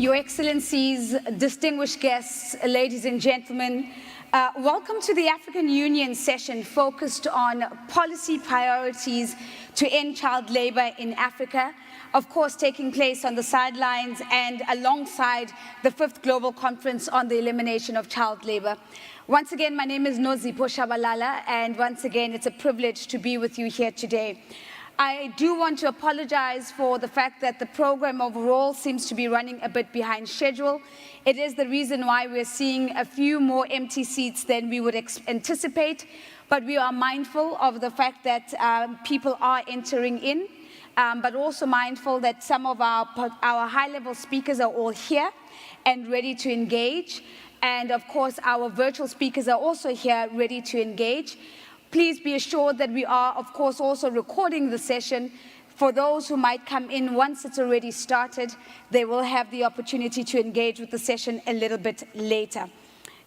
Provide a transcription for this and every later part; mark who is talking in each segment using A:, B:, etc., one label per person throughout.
A: Your Excellencies, distinguished guests, ladies and gentlemen, welcome to the African Union session focused on policy priorities to end child labor in Africa, of course taking place on the sidelines and alongside the 5th Global Conference on the Elimination of Child Labor. Once again, my name is Nozipho Shabalala, and once again, it's a privilege to be with you here today. I do want to apologize for the fact that the program overall seems to be running a bit behind schedule. It is the reason why we're seeing a few more empty seats than we would anticipate, but we are mindful of the fact that people are entering in, but also mindful that some of our high-level speakers are all here and ready to engage. And of course, our virtual speakers are also here ready to engage. Please be assured that we are, of course, also recording the session. For those who might come in once it's already started, they will have the opportunity to engage with the session a little bit later.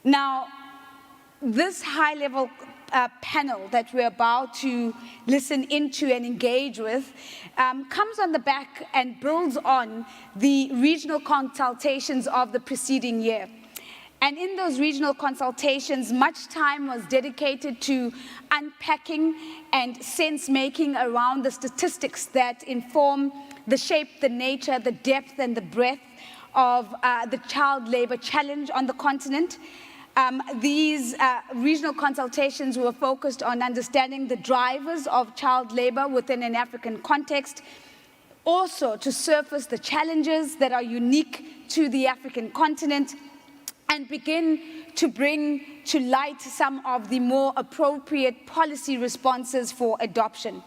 A: Now, this high-level panel that we're about to listen into and engage with comes on the back and builds on the regional consultations of the preceding year. And in those regional consultations, much time was dedicated to unpacking and sense-making around the statistics that inform the shape, the nature, the depth, and the breadth of the child labor challenge on the continent. These regional consultations were focused on understanding the drivers of child labor within an African context, also to surface the challenges that are unique to the African continent, and begin to bring to light some of the more appropriate policy responses for adoption.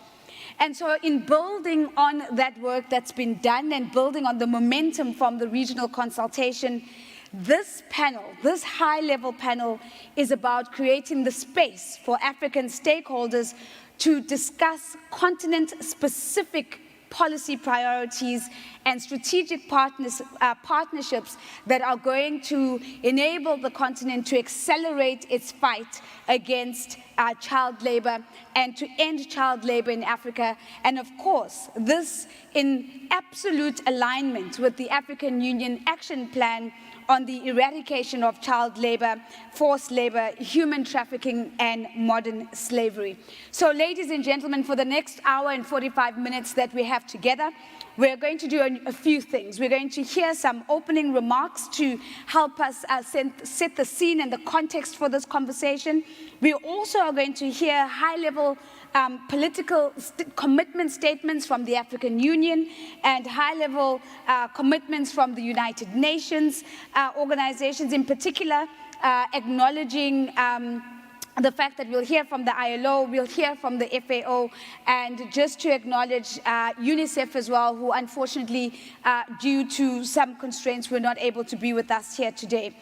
A: And so in building on that work that's been done and building on the momentum from the regional consultation, this panel, this high-level panel, is about creating the space for African stakeholders to discuss continent-specific policy priorities and strategic partnerships that are going to enable the continent to accelerate its fight against child labor and to end child labor in Africa. And of course, this in absolute alignment with the African Union Action Plan on the eradication of child labor, forced labor, human trafficking, and modern slavery. So, ladies and gentlemen, for the next hour and 45 minutes that we have together, we're going to do a few things. We're going to hear some opening remarks to help us set the scene and the context for this conversation. We also are going to hear high-level political commitment statements from the African Union and high-level commitments from the United Nations organizations, in particular acknowledging the fact that we'll hear from the ILO, we'll hear from the FAO, and just to acknowledge UNICEF as well, who unfortunately, due to some constraints, were not able to be with us here today.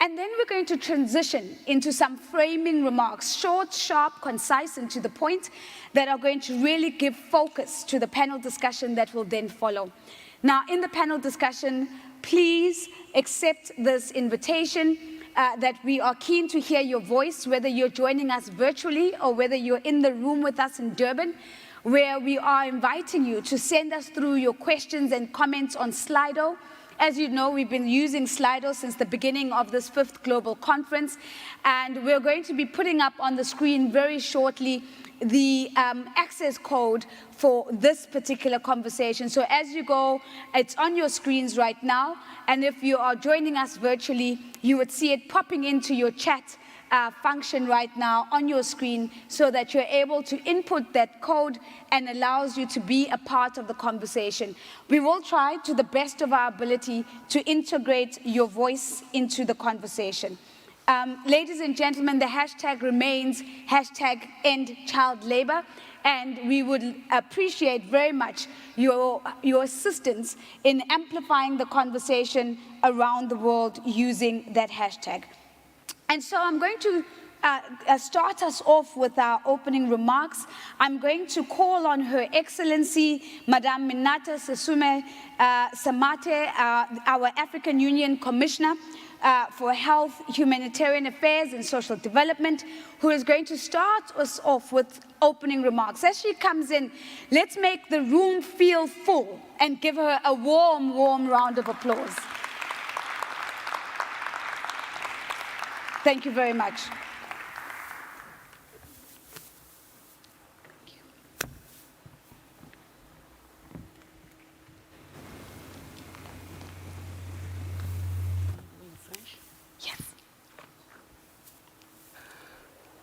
A: And then we're going to transition into some framing remarks, short, sharp, concise, and to the point, that are going to really give focus to the panel discussion that will then follow. Now, in the panel discussion, please accept this invitation that we are keen to hear your voice, whether you're joining us virtually or whether you're in the room with us in Durban, where we are inviting you to send us through your questions and comments on Slido. As you know, we've been using Slido since the beginning of this 5th Global Conference, and we're going to be putting up on the screen very shortly the access code for this particular conversation. So as you go, it's on your screens right now, and if you are joining us virtually, you would see it popping into your chat function right now on your screen so that you're able to input that code and allows you to be a part of the conversation. We will try to the best of our ability to integrate your voice into the conversation. Ladies and gentlemen, the hashtag remains #EndChildLabor, and we would appreciate very much your assistance in amplifying the conversation around the world using that hashtag. And so I'm going to start us off with our opening remarks. I'm going to call on Her Excellency, Madame Minata Sesume Samate, our African Union Commissioner for Health, Humanitarian Affairs and Social Development, who is going to start us off with opening remarks. As she comes in, let's make the room feel full and give her a warm, warm round of applause. Thank you very much.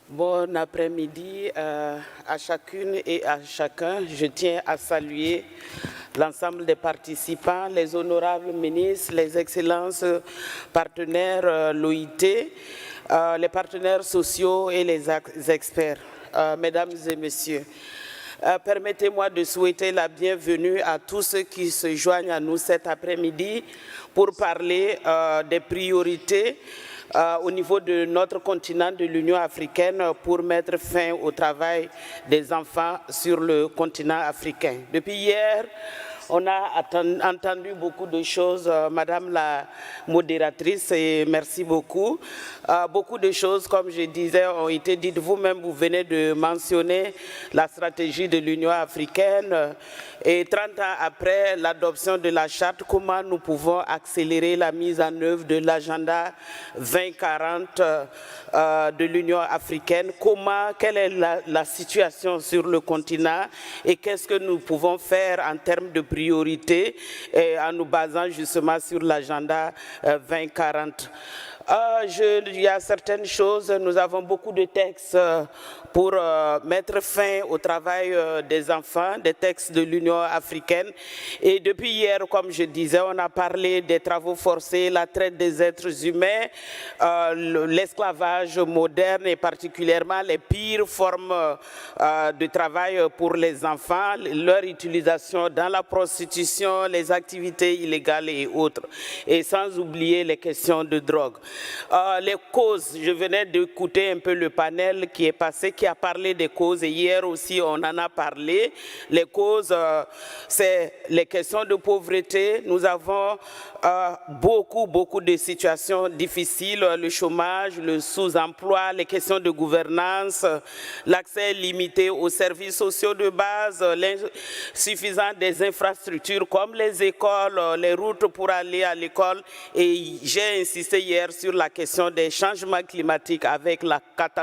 B: Bon après-midi à chacune et à chacun. Je tiens à saluer l'ensemble des participants, les honorables ministres, les excellences partenaires l'OIT, les partenaires sociaux et les experts. Mesdames et messieurs, permettez-moi de souhaiter la bienvenue à tous ceux qui se joignent à nous cet après-midi pour parler des priorités au niveau de notre continent de l'Union africaine pour mettre fin au travail des enfants sur le continent africain. Depuis hier, on a entendu beaucoup de choses, Madame la modératrice, et merci beaucoup. Beaucoup de choses, comme je disais, ont été dites. Vous-même, vous venez de mentionner la stratégie de l'Union africaine. Et 30 ans après l'adoption de la charte, comment nous pouvons accélérer la mise en œuvre de l'agenda 2040 de l'Union africaine? Quelle est la situation sur le continent et qu'est-ce que nous pouvons faire en termes de priorité en nous basant justement sur l'agenda 2040? Il y a certaines choses, nous avons beaucoup de textes pour mettre fin au travail des enfants, des textes de l'Union africaine. Et depuis hier, comme je disais, on a parlé des travaux forcés, la traite des êtres humains, l'esclavage moderne et particulièrement les pires formes de travail pour les enfants, leur utilisation dans la prostitution, les activités illégales et autres. Et sans oublier les questions de drogue. Les causes, je venais d'écouter un peu le panel qui est passé, qui a parlé des causes et hier aussi on en a parlé. Les causes, c'est les questions de pauvreté. Nous avons beaucoup de situations difficiles, le chômage, le sous-emploi, les questions de gouvernance, l'accès limité aux services sociaux de base, l'insuffisance des infrastructures comme les écoles, les routes pour aller à l'école. Et j'ai insisté hier sur la question des changements climatiques avec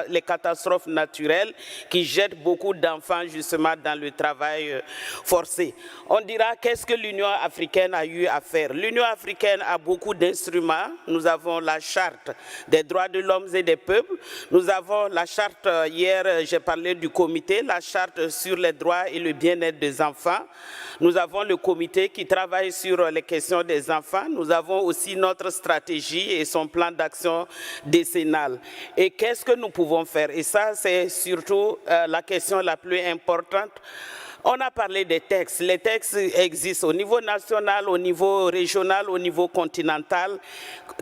B: les catastrophes naturelles qui jettent beaucoup d'enfants justement dans le travail forcé. On dira qu'est-ce que l'Union africaine a eu à faire? L'Union africaine a beaucoup d'instruments. Nous avons la charte des droits de l'homme et des peuples. Nous avons la charte, hier j'ai parlé du comité, la charte sur les droits et le bien-être des enfants. Nous avons le comité qui travaille sur les questions des enfants. Nous avons aussi notre stratégie et son plan d'action décennal. Et qu'est-ce que nous pouvons faire? Et ça, c'est surtout la question la plus importante. On a parlé des textes. Les textes existent au niveau national, au niveau régional, au niveau continental.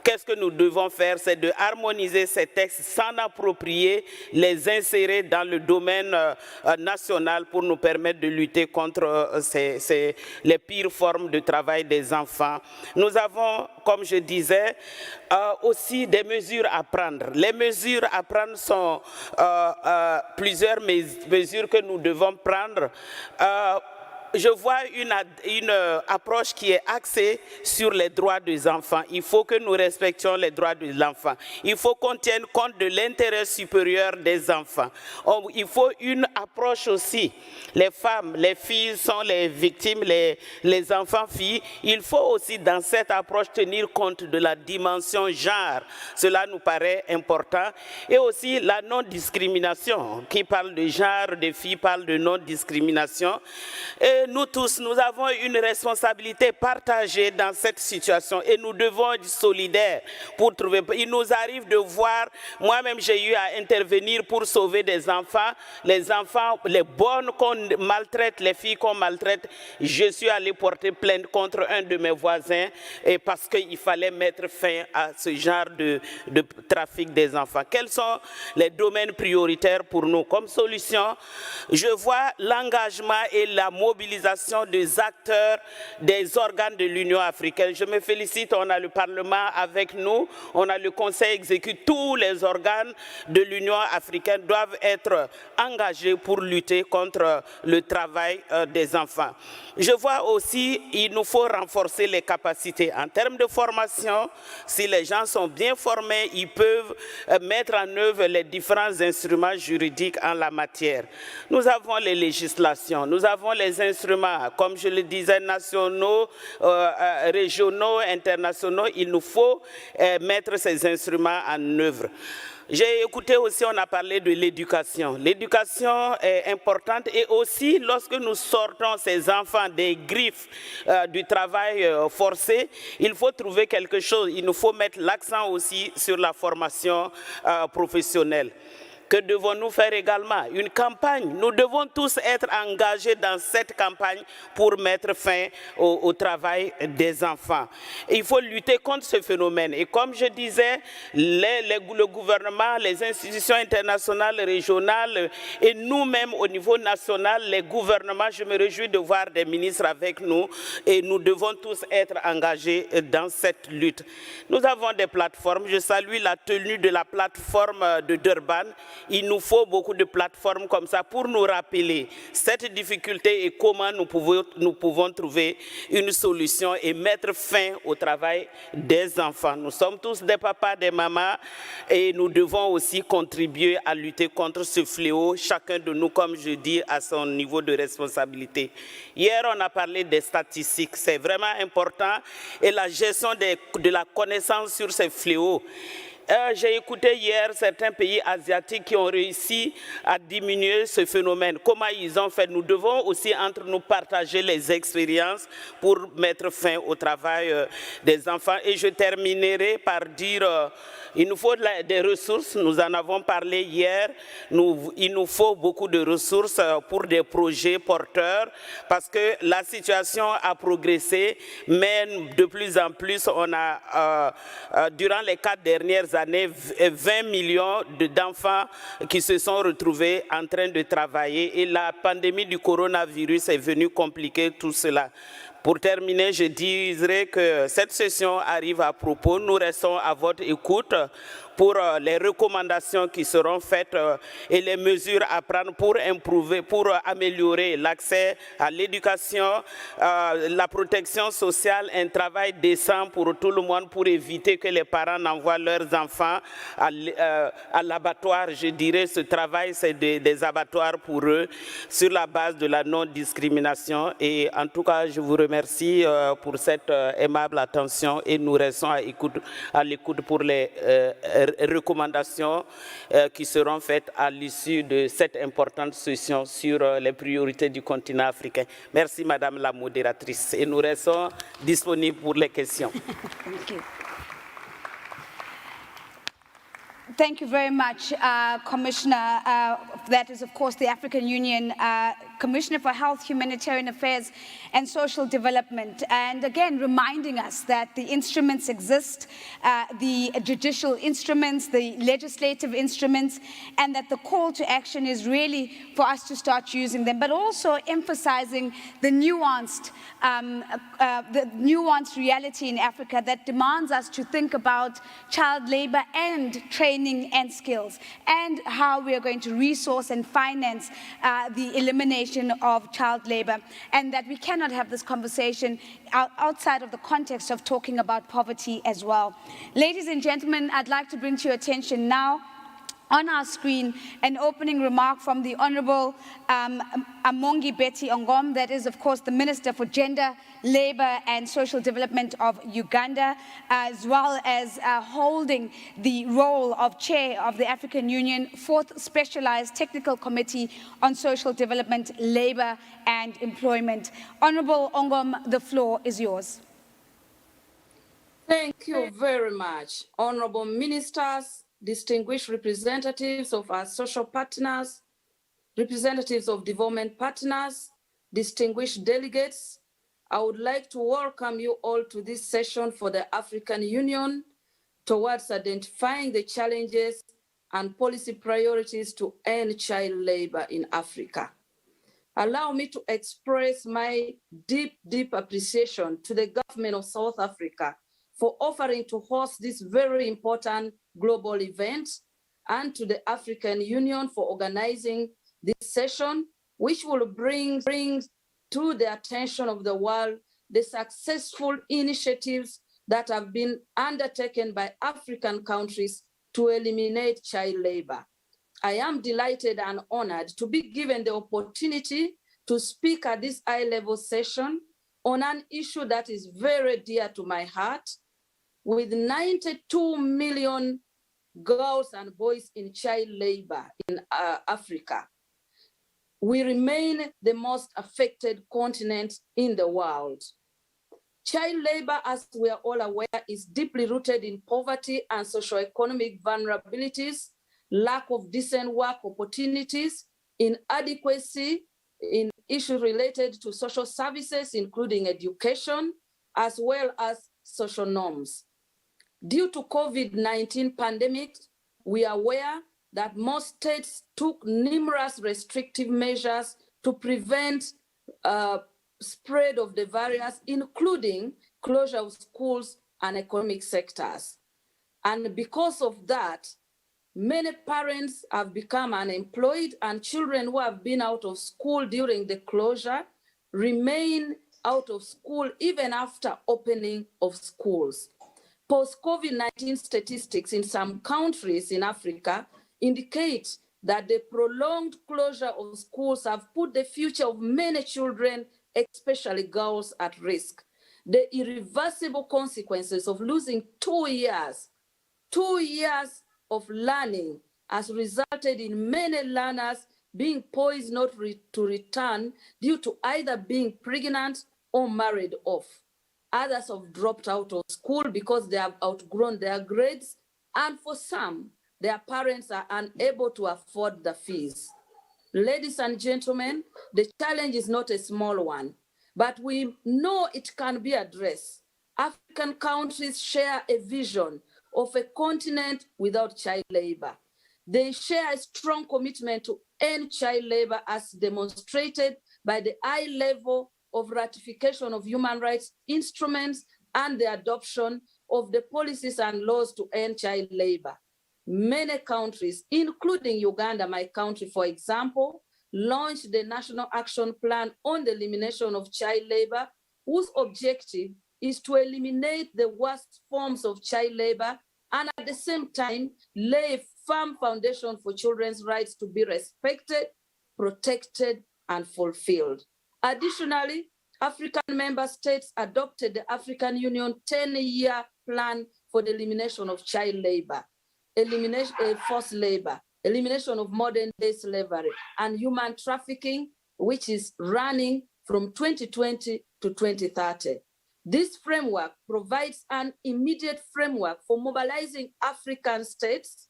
B: Qu'est-ce que nous devons faire? C'est de harmoniser ces textes, s'en approprier, les insérer dans le domaine national pour nous permettre de lutter contre les pires formes de travail des enfants. Nous avons, comme je disais, aussi des mesures à prendre. Les mesures à prendre sont plusieurs mesures que nous devons prendre. Je vois une approche qui est axée sur les droits des enfants. Il faut que nous respections les droits de l'enfant. Il faut qu'on tienne compte de l'intérêt supérieur des enfants. Il faut une approche aussi. Les femmes, les filles sont les victimes, les enfants filles. Il faut aussi dans cette approche tenir compte de la dimension genre. Cela nous paraît important. Et aussi la non-discrimination. Qui parle de genre, des filles parlent de non-discrimination. Et nous tous, nous avons une responsabilité partagée dans cette situation et nous devons être solidaires pour trouver. Il nous arrive de voir, moi-même j'ai eu à intervenir pour sauver des enfants, les bonnes qu'on maltraite, les filles qu'on maltraite. Je suis allé porter plainte contre un de mes voisins et parce qu'il fallait mettre fin à ce genre de trafic des enfants. Quels sont les domaines prioritaires pour nous comme solution? Je vois l'engagement et la mobilisation mobilisation des acteurs, des organes de l'Union africaine. Je me félicite, on a le Parlement avec nous, on a le Conseil exécutif, tous les organes de l'Union africaine doivent être engagés pour lutter contre le travail des enfants. Je vois aussi qu'il nous faut renforcer les capacités en termes de formation. Si les gens sont bien formés, ils peuvent mettre en œuvre les différents instruments juridiques en la matière. Nous avons les législations, nous avons les instruments, comme je le disais, nationaux, régionaux, internationaux. Il nous faut mettre ces instruments en œuvre. J'ai écouté aussi, on a parlé de l'éducation. L'éducation est importante et aussi lorsque nous sortons ces enfants des griffes du travail forcé, il faut trouver quelque chose. Il nous faut mettre l'accent aussi sur la formation professionnelle. Que devons-nous faire également? Une campagne. Nous devons tous être engagés dans cette campagne pour mettre fin au travail des enfants. Il faut lutter contre ce phénomène. Et comme je disais, le gouvernement, les institutions internationales, régionales et nous-mêmes au niveau national, les gouvernements, je me réjouis de voir des ministres avec nous et nous devons tous être engagés dans cette lutte. Nous avons des plateformes. Je salue la tenue de la plateforme de Durban. Il nous faut beaucoup de plateformes comme ça pour nous rappeler cette difficulté et comment nous pouvons trouver une solution et mettre fin au travail des enfants. Nous sommes tous des papas, des mamans et nous devons aussi contribuer à lutter contre ce fléau, chacun de nous, comme je dis, à son niveau de responsabilité. Hier, on a parlé des statistiques, c'est vraiment important, et la gestion de la connaissance sur ces fléaux. J'ai écouté hier certains pays asiatiques qui ont réussi à diminuer ce phénomène. Comment ils ont fait? Nous devons aussi entre nous partager les expériences pour mettre fin au travail des enfants. Et je terminerai par dire il nous faut des ressources. Nous en avons parlé hier. Il nous faut beaucoup de ressources pour des projets porteurs parce que la situation a progressé, mais de plus en plus, on a, durant les 4 dernières années, 20 millions d'enfants qui se sont retrouvés en train de travailler et la pandémie du coronavirus est venue compliquer tout cela. Pour terminer, je dirais que cette session arrive à propos. Nous restons à votre écoute pour les recommandations qui seront faites et les mesures à prendre pour improver, pour améliorer l'accès à l'éducation, la protection sociale, un travail décent pour tout le monde, pour éviter que les parents n'envoient leurs enfants à l'abattoir. Je dirais ce travail, c'est des abattoirs pour eux sur la base de la non-discrimination. Et en tout cas, je vous remercie pour cette aimable attention et nous restons à l'écoute pour les recommandations qui seront faites à l'issue de cette importante session sur les priorités du continent africain. Merci Madame la modératrice et nous restons disponibles pour les questions.
A: Thank you. Thank you very much, Commissioner. That is, of course, the African Union Commissioner for Health, Humanitarian Affairs and Social Development. And again, reminding us that the instruments exist, the judicial instruments, the legislative instruments, and that the call to action is really for us to start using them, but also emphasizing the nuanced reality in Africa that demands us to think about child labor and training and skills, and how we are going to resource and finance the elimination of child labor, and that we cannot have this conversation outside of the context of talking about poverty as well. Ladies and gentlemen, I'd like to bring to your attention now on our screen an opening remark from the Honorable Amongi Betty Ongom, that is, of course, the Minister for Gender, Labor and Social Development of Uganda, as well as holding the role of Chair of the African Union 4th Specialized Technical Committee on Social Development, Labor and Employment. Honorable Ongom, the floor is yours.
C: Thank you very much, honorable ministers, distinguished representatives of our social partners, representatives of development partners, distinguished delegates. I would like to welcome you all to this session for the African Union towards identifying the challenges and policy priorities to end child labor in Africa. allow me to express my deep, deep appreciation to the government of South Africa for offering to host this very important global event, and to the African Union for organizing this session, which will bring to the attention of the world the successful initiatives that have been undertaken by African countries to eliminate child labor. I am delighted and honored to be given the opportunity to speak at this high-level session on an issue that is very dear to my heart. With 92 million girls and boys in child labor in Africa, we remain the most affected continent in the world. Child labor, as we are all aware, is deeply rooted in poverty and socioeconomic vulnerabilities, lack of decent work opportunities, inadequacy in issues related to social services, including education, as well as social norms. Due to COVID-19 pandemic, we are aware that most states took numerous restrictive measures to prevent spread of the virus, including closure of schools and economic sectors. And because of that, many parents have become unemployed, and children who have been out of school during the closure remain out of school even after opening of schools. Post-COVID-19 statistics in some countries in Africa indicate that the prolonged closure of schools have put the future of many children, especially girls, at risk. The irreversible consequences of losing 2 years of learning has resulted in many learners being poised not to return due to either being pregnant or married off. Others have dropped out of school because they have outgrown their grades, and for some, their parents are unable to afford the fees. Ladies and gentlemen, the challenge is not a small one, but we know it can be addressed. African countries share a vision of a continent without child labor. They share a strong commitment to end child labor, as demonstrated by the high level of ratification of human rights instruments and the adoption of the policies and laws to end child labor. Many countries, including Uganda, my country, for example, launched the National Action Plan on the Elimination of Child Labor, whose objective is to eliminate the worst forms of child labor and at the same time lay a firm foundation for children's rights to be respected, protected, and fulfilled. Additionally, African member states adopted the African Union 10-year plan for the elimination of child labor, forced labor, elimination of modern-day slavery, and human trafficking, which is running from 2020 to 2030. This framework provides an immediate framework for mobilizing African states,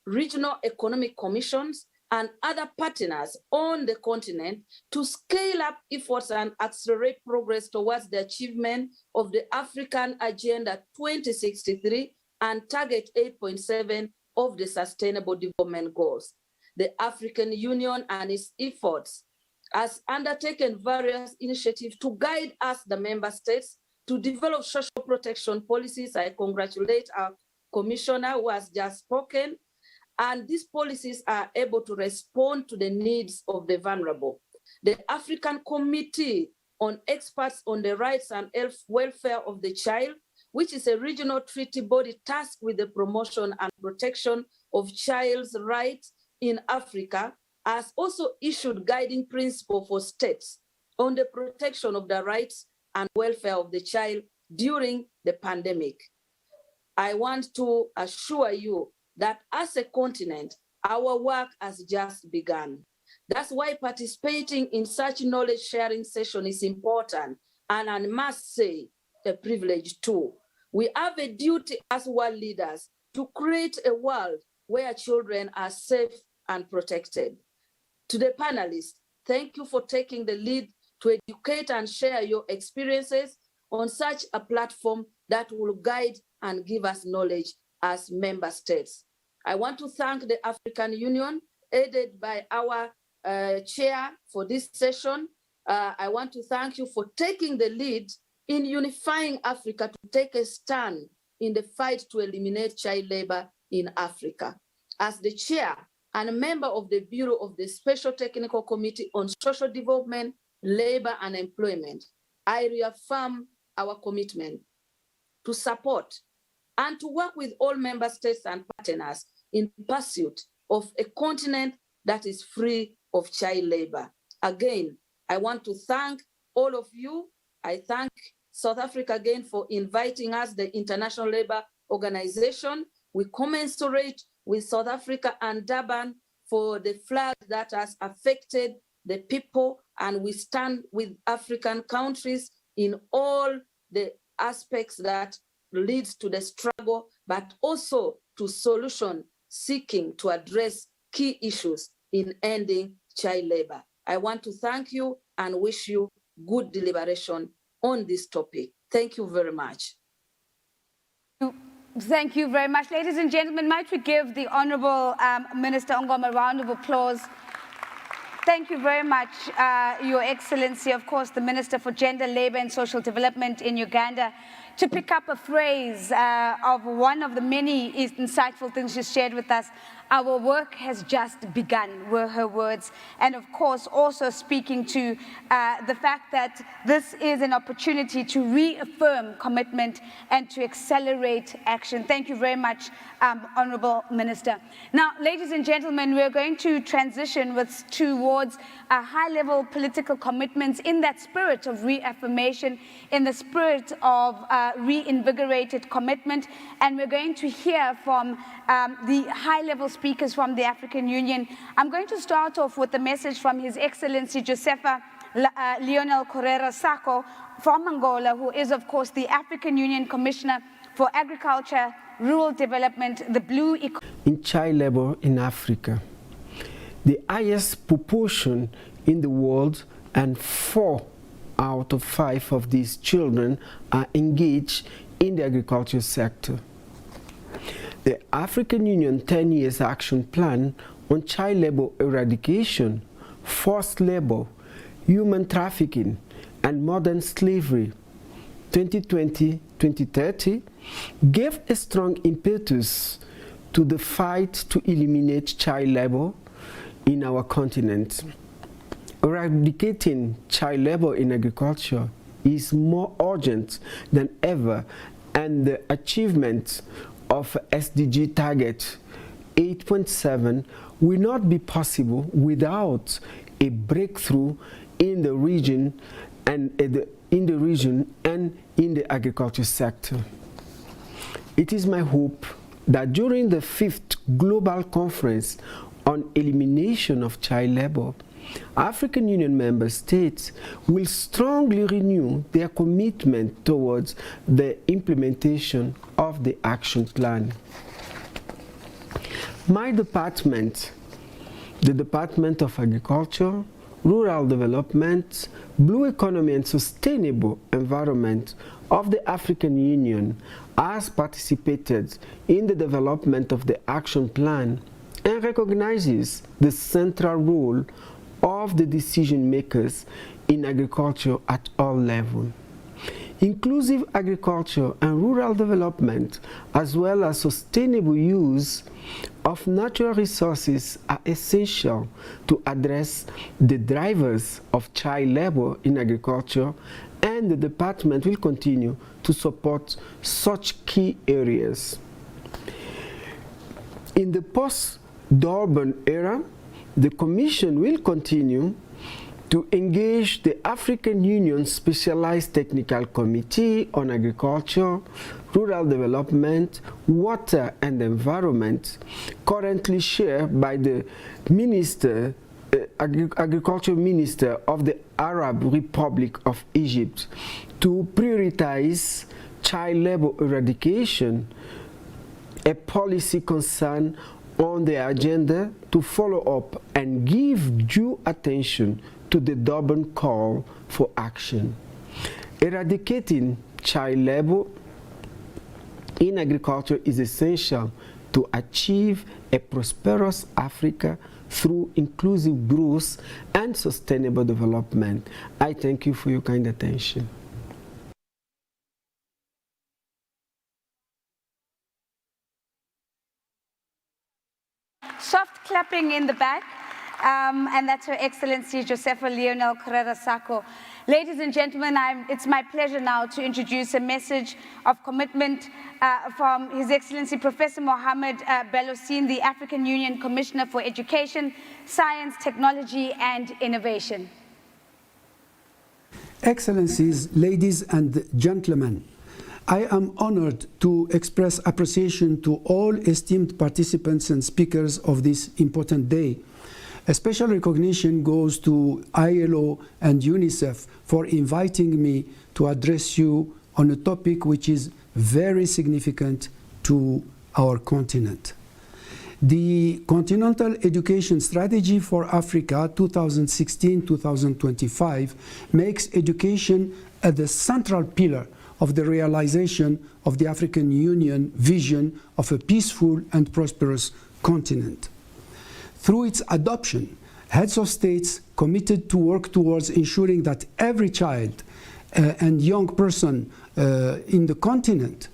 C: regional economic commissions, and other partners on the continent to scale up efforts and accelerate progress towards the achievement of the African Agenda 2063 and Target 8.7 of the Sustainable Development Goals. The African Union and its efforts has undertaken various initiatives to guide us, the member states, to develop social protection policies. I congratulate our commissioner who has just spoken. And these policies are able to respond to the needs of the vulnerable. The African Committee on Experts on the Rights and Welfare of the Child, which is a regional treaty body tasked with the promotion and protection of child's rights in Africa, has also issued guiding principles for states on the protection of the rights and welfare of the child during the pandemic. I want to assure you that as a continent, our work has just begun. That's why participating in such knowledge sharing session is important, and I must say, a privilege too. We have a duty as world leaders to create a world where children are safe and protected. To the panelists, thank you for taking the lead to educate and share your experiences on such a platform that will guide and give us knowledge as member states. I want to thank the African Union, aided by our Chair, for this session. I want to thank you for taking the lead in unifying Africa to take a stand in the fight to eliminate child labor in Africa. As the chair and a member of the Bureau of the Special Technical Committee on Social Development, Labor and Employment, I reaffirm our commitment to support and to work with all member states and partners in pursuit of a continent that is free of child labor. Again, I want to thank all of you. I thank South Africa again for inviting us, the International Labour Organization. We commensurate with South Africa and Durban for the flood that has affected the people, and we stand with African countries in all the aspects that leads to the struggle, but also to solution seeking to address key issues in ending child labor. I want to thank you and wish you good deliberation on this topic. Thank you very much.
A: Thank you very much. Ladies and gentlemen, might we give the Honorable Minister Ngoma a round of applause? Thank you very much, Your Excellency, of course, the Minister for Gender, Labour and Social Development in Uganda. To pick up a phrase of one of the many insightful things she shared with us, our work has just begun, were her words. And of course, also speaking to the fact that this is an opportunity to reaffirm commitment and to accelerate action. Thank you very much, Honorable Minister. Now, ladies and gentlemen, we're going to transition towards high-level political commitments in that spirit of reaffirmation, in the spirit of reinvigorated commitment. And we're going to hear from the high-level speakers from the African Union. I'm going to start off with a message from His Excellency Josefa Leonel Correa Sacco from Angola, who is, of course, the African Union Commissioner for Agriculture, Rural Development, the Blue Economy.
D: In child labor in Africa, the highest proportion in the world, and 4 out of 5 of these children are engaged in the agriculture sector. The African Union 10 Years Action Plan on Child Labor Eradication, Forced Labor, Human Trafficking, and Modern Slavery 2020-2030 gave a strong impetus to the fight to eliminate child labor in our continent. Eradicating child labor in agriculture is more urgent than ever, and the achievement of SDG target 8.7 will not be possible without a breakthrough in the region and in the agriculture sector. It is my hope that during the 5th Global Conference on Elimination of Child Labor, African Union member states will strongly renew their commitment towards the implementation of the action plan. My department, the Department of Agriculture, Rural Development, Blue Economy and Sustainable Environment of the African Union, has participated in the development of the action plan and recognizes the central role of the decision makers in agriculture at all levels. Inclusive agriculture and rural development, as well as sustainable use of natural resources, are essential to address the drivers of child labor in agriculture, and the department will continue to support such key areas. In the post-Durban era, the Commission will continue to engage the African Union Specialized Technical Committee on Agriculture, Rural Development, Water and Environment, currently chaired by the Agriculture Minister of the Arab Republic of Egypt, to prioritize child labor eradication, a policy concern on the agenda to follow up and give due attention to the Durban call for action. Eradicating child labor in agriculture is essential to achieve a prosperous Africa through inclusive growth and sustainable development. I thank you for your kind attention.
A: Soft clapping in the back, and that's Her Excellency Josefa Leonel Carrera Sacco. Ladies and gentlemen, it's my pleasure now to introduce a message of commitment from His Excellency Professor Mohamed Bellosin, the African Union Commissioner for Education, Science, Technology and Innovation.
E: Excellencies, ladies and gentlemen, I am honored to express appreciation to all esteemed participants and speakers of this important day. A special recognition goes to ILO and UNICEF for inviting me to address you on a topic which is very significant to our continent. The Continental Education Strategy for Africa 2016-2025 makes education the central pillar of the realization of the African Union vision of a peaceful and prosperous continent. Through its adoption, heads of states committed to work towards ensuring that every child and young person in the continent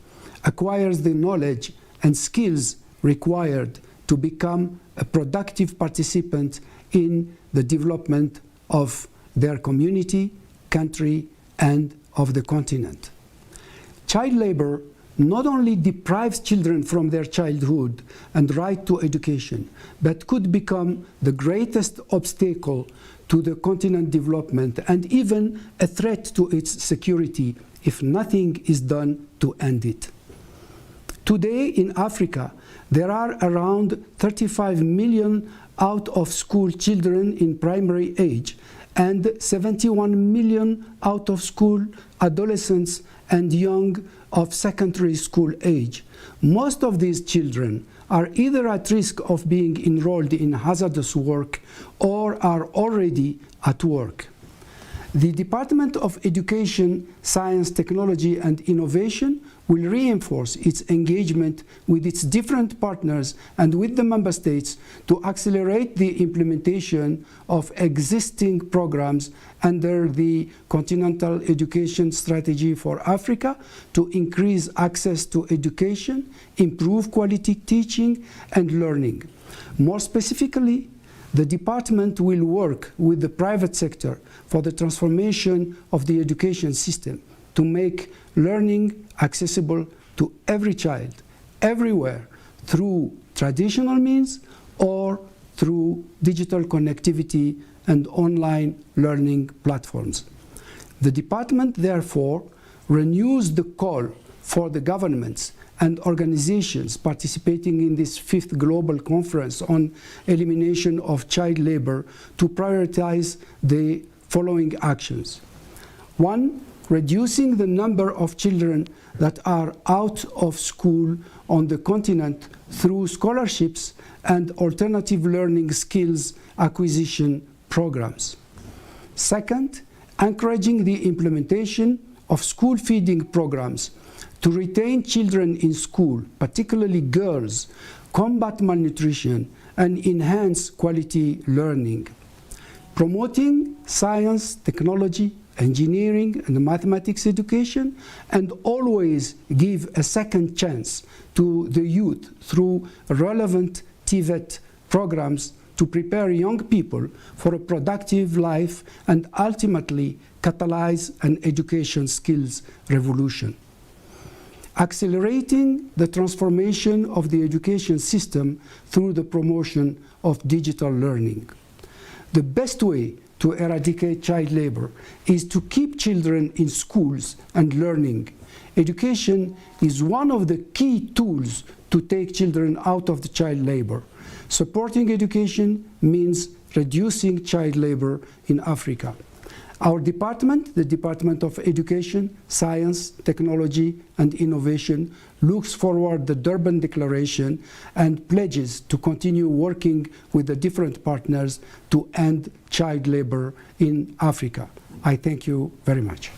E: acquires the knowledge and skills required to become a productive participant in the development of their community, country, and of the continent. Child labor not only deprives children from their childhood and right to education, but could become the greatest obstacle to the continent's development and even a threat to its security if nothing is done to end it. Today in Africa, there are around 35 million out-of-school children in primary age and 71 million out-of-school adolescents and young of secondary school age. Most of these children are either at risk of being enrolled in hazardous work or are already at work. The Department of Education, Science, Technology and Innovation will reinforce its engagement with its different partners and with the member states to accelerate the implementation of existing programs under the Continental Education Strategy for Africa to increase access to education, improve quality teaching and learning. More specifically, the department will work with the private sector for the transformation of the education system to make learning accessible to every child, everywhere, through traditional means or through digital connectivity and online learning platforms. The department, therefore, renews the call for the governments and organizations participating in this 5th Global Conference on Elimination of Child Labor to prioritize the following actions. 1. Reducing the number of children that are out of school on the continent through scholarships and alternative learning skills acquisition programs. Second, encouraging the implementation of school feeding programs to retain children in school, particularly girls, combat malnutrition, and enhance quality learning. Promoting science, technology, engineering, and mathematics education, and always give a second chance to the youth through relevant TVET programs to prepare young people for a productive life and ultimately catalyze an education skills revolution. Accelerating the transformation of the education system through the promotion of digital learning. The best way to eradicate child labor is to keep children in schools and learning. Education is one of the key tools to take children out of the child labor. Supporting education means reducing child labor in Africa. Our department, the Department of Education, Science, Technology and Innovation, looks forward to the Durban Declaration and pledges to continue working with the different partners to end child labor in Africa. I thank you very much.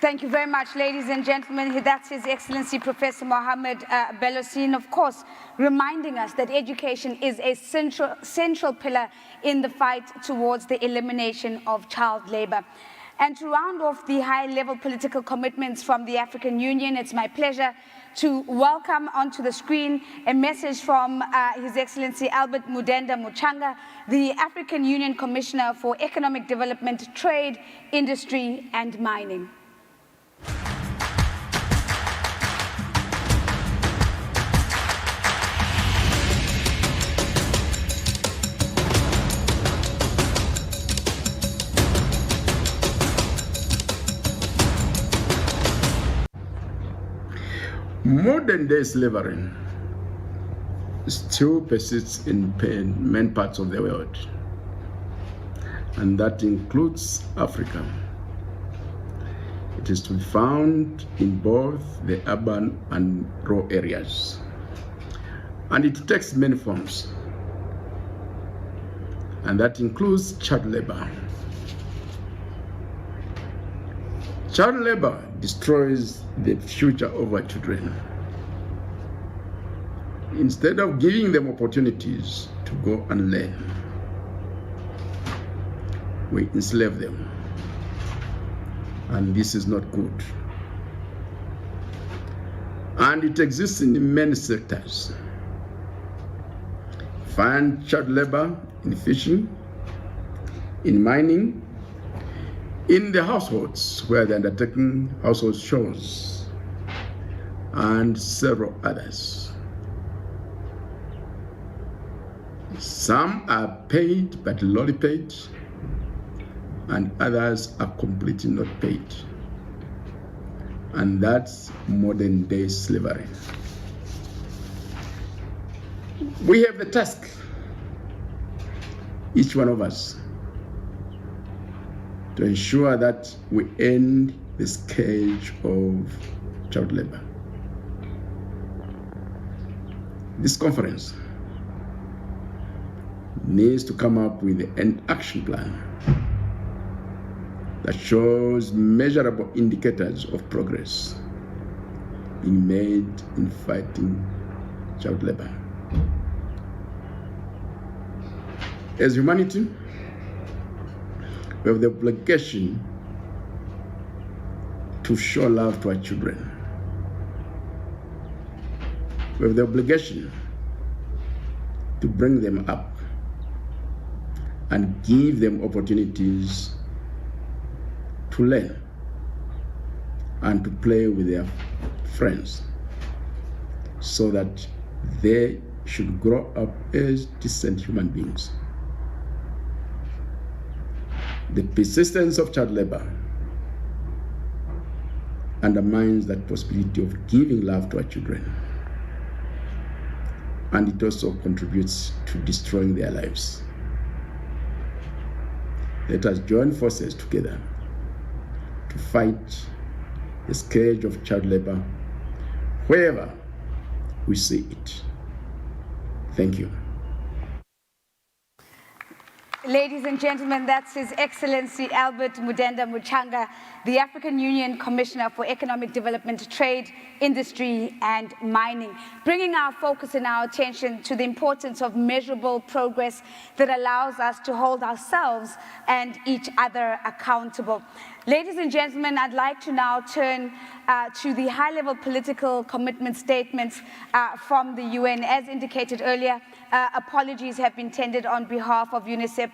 A: Thank you very much, ladies and gentlemen. That's His Excellency Professor Mohammed Belosin, of course, reminding us that education is a central pillar in the fight towards the elimination of child labor. And to round off the high-level political commitments from the African Union, it's my pleasure to welcome onto the screen a message from His Excellency Albert Mudenda Muchanga, the African Union Commissioner for Economic Development, Trade, Industry and Mining.
F: Modern day slavery still persists in many parts of the world, and that includes Africa. It is to be found in both the urban and rural areas, and it takes many forms, and that includes child labor. Child labor destroys the future of our children. Instead of giving them opportunities to go and learn, we enslave them. And this is not good. And it exists in many sectors. Find child labor in fishing, in mining, in the households where they're undertaking household chores, and several others. Some are paid but lowly paid, and others are completely not paid. And that's modern day slavery. We have the task, each one of us, to ensure that we end the scourge of child labor. This conference needs to come up with an action plan that shows measurable indicators of progress being made in fighting child labor. As humanity, we have the obligation to show love to our children. We have the obligation to bring them up and give them opportunities to learn and to play with their friends so that they should grow up as decent human beings. The persistence of child labor undermines that possibility of giving love to our children, and it also contributes to destroying their lives. Let us join forces together to fight the scourge of child labor wherever we see it. Thank you.
A: Ladies and gentlemen, that's His Excellency Albert Mudenda Muchanga, the African Union Commissioner for Economic Development, Trade, Industry and Mining, bringing our focus and our attention to the importance of measurable progress that allows us to hold ourselves and each other accountable. Ladies and gentlemen, I'd like to now turn to the high-level political commitment statements from the UN. As indicated earlier, apologies have been tendered on behalf of UNICEF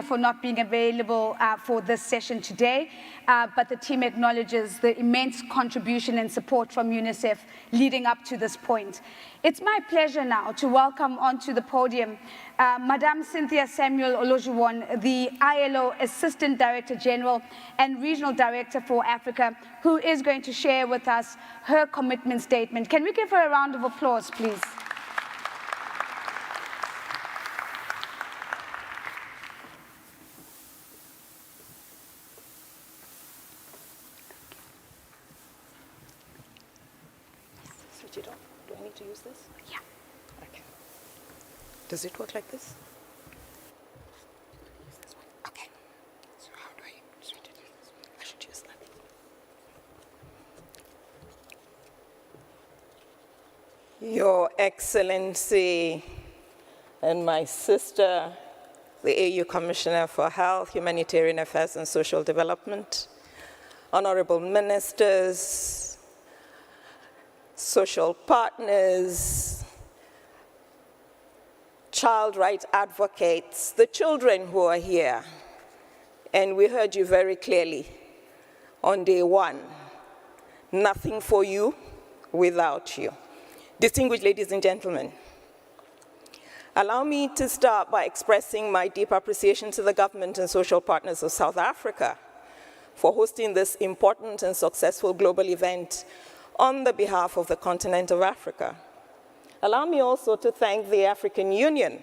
A: for not being available for this session today, but the team acknowledges the immense contribution and support from UNICEF leading up to this point. It's my pleasure now to welcome onto the podium Madame Cynthia Samuel Olojuwon, the ILO Assistant Director General and Regional Director for Africa, who is going to share with us her commitment statement. Can we give her a round of applause, please?
G: Switch it on. Do I need to use this?
A: Yeah.
G: Okay. Does it work like this? Use this one. Okay. So how do I switch it? I should use that.
H: Your Excellency and my sister, the AU Commissioner for Health, Humanitarian Affairs and Social Development, honorable ministers, social partners, child rights advocates, the children who are here, and we heard you very clearly on day one, nothing for you without you. Distinguished ladies and gentlemen, allow me to start by expressing my deep appreciation to the government and social partners of South Africa for hosting this important and successful global event on the behalf of the continent of Africa. Allow me also to thank the African Union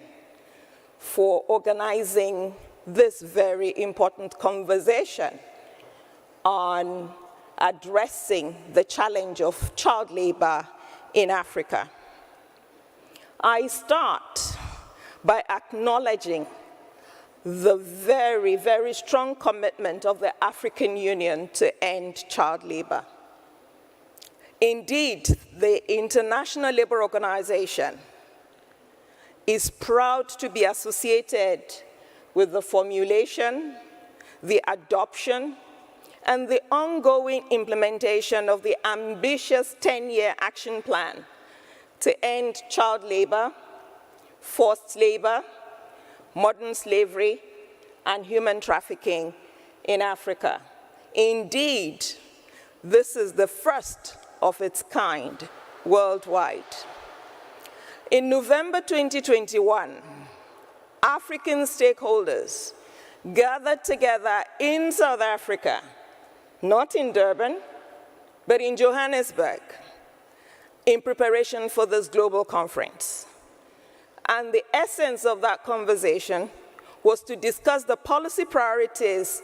H: for organizing this very important conversation on addressing the challenge of child labor in Africa. I start by acknowledging the very, very strong commitment of the African Union to end child labor. Indeed, the International Labour Organization is proud to be associated with the formulation, the adoption, and the ongoing implementation of the ambitious 10-year action plan to end child labor, forced labor, modern slavery, and human trafficking in Africa. Indeed, this is the first of its kind worldwide. In November 2021, African stakeholders gathered together in South Africa, not in Durban, but in Johannesburg, in preparation for this global conference. And the essence of that conversation was to discuss the policy priorities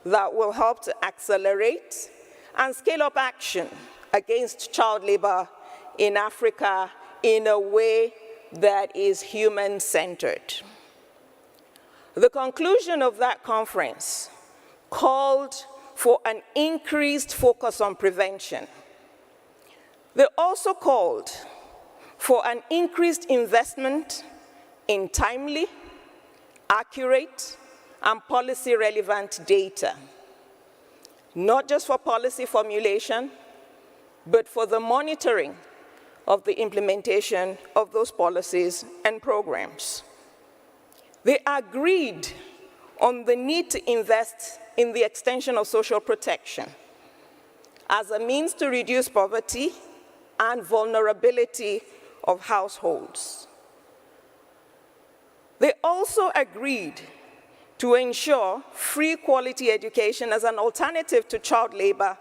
H: that will help to accelerate and scale up action against child labor in Africa in a way that is human-centered. The conclusion of that conference called for an increased focus on prevention. They also called for an increased investment in timely, accurate, and policy-relevant data, not just for policy formulation, but for the monitoring of the implementation of those policies and programs. They agreed on the need to invest in the extension of social protection as a means to reduce poverty and vulnerability of households. They also agreed to ensure free quality education as an alternative to child labor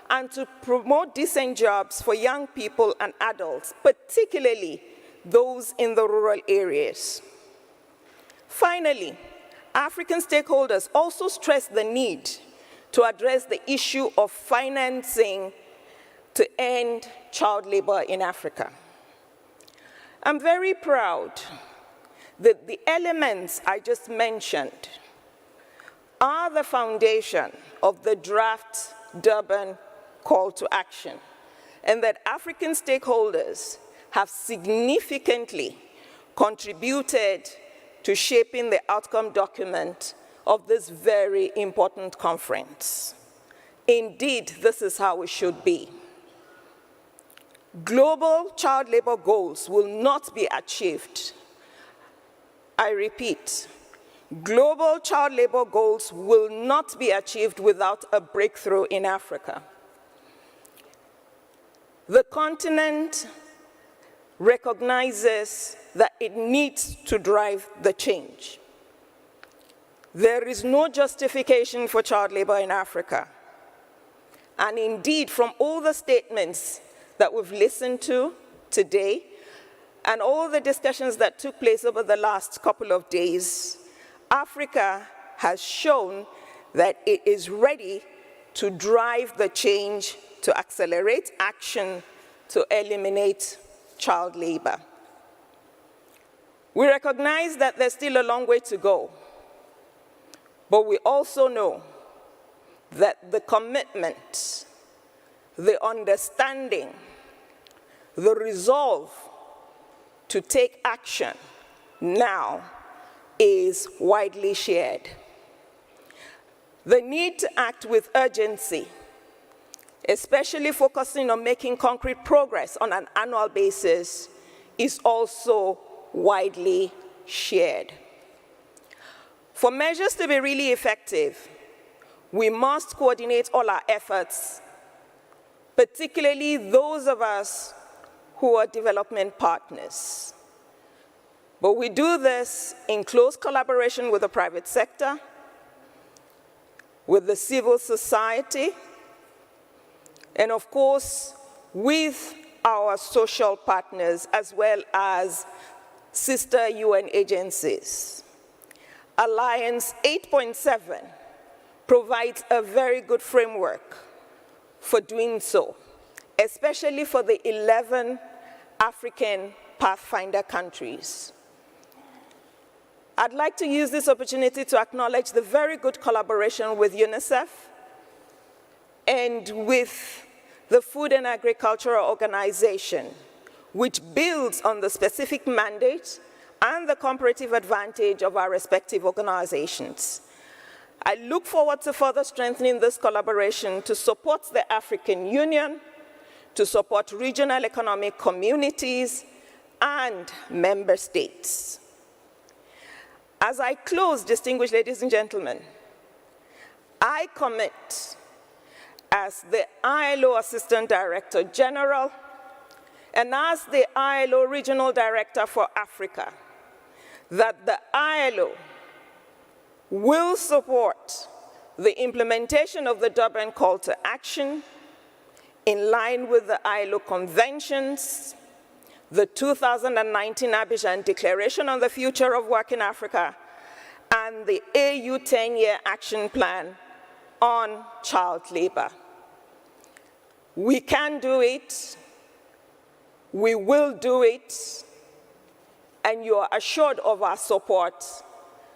H: and to promote decent jobs for young people and adults, particularly those in the rural areas. Finally, African stakeholders also stressed the need to address the issue of financing to end child labor in Africa. I'm very proud that the elements I just mentioned are the foundation of the draft Durban call to action, and that African stakeholders have significantly contributed to shaping the outcome document of this very important conference. Indeed, this is how it should be. Global child labor goals will not be achieved. I repeat, global child labor goals will not be achieved without a breakthrough in Africa. The continent recognizes that it needs to drive the change. There is no justification for child labor in Africa. And indeed, from all the statements that we've listened to today, and all the discussions that took place over the last couple of days, Africa has shown that it is ready to drive the change to accelerate action to eliminate child labor. We recognize that there's still a long way to go, but we also know that the commitment, the understanding, the resolve to take action now is widely shared. The need to act with urgency, especially focusing on making concrete progress on an annual basis, is also widely shared. For measures to be really effective, we must coordinate all our efforts, particularly those of us who are development partners. But we do this in close collaboration with the private sector, with the civil society, and of course, with our social partners, as well as sister UN agencies. Alliance 8.7 provides a very good framework for doing so, especially for the 11 African Pathfinder countries. I'd like to use this opportunity to acknowledge the very good collaboration with UNICEF and with the Food and Agricultural Organization, which builds on the specific mandate and the comparative advantage of our respective organizations. I look forward to further strengthening this collaboration to support the African Union, to support regional economic communities, and member states. As I close, distinguished ladies and gentlemen, I commit as the ILO Assistant Director General and as the ILO Regional Director for Africa that the ILO will support the implementation of the Durban Call to Action in line with the ILO conventions, the 2019 Abidjan Declaration on the Future of Work in Africa, and the AU 10-year action plan on child labor. We can do it, we will do it, and you are assured of our support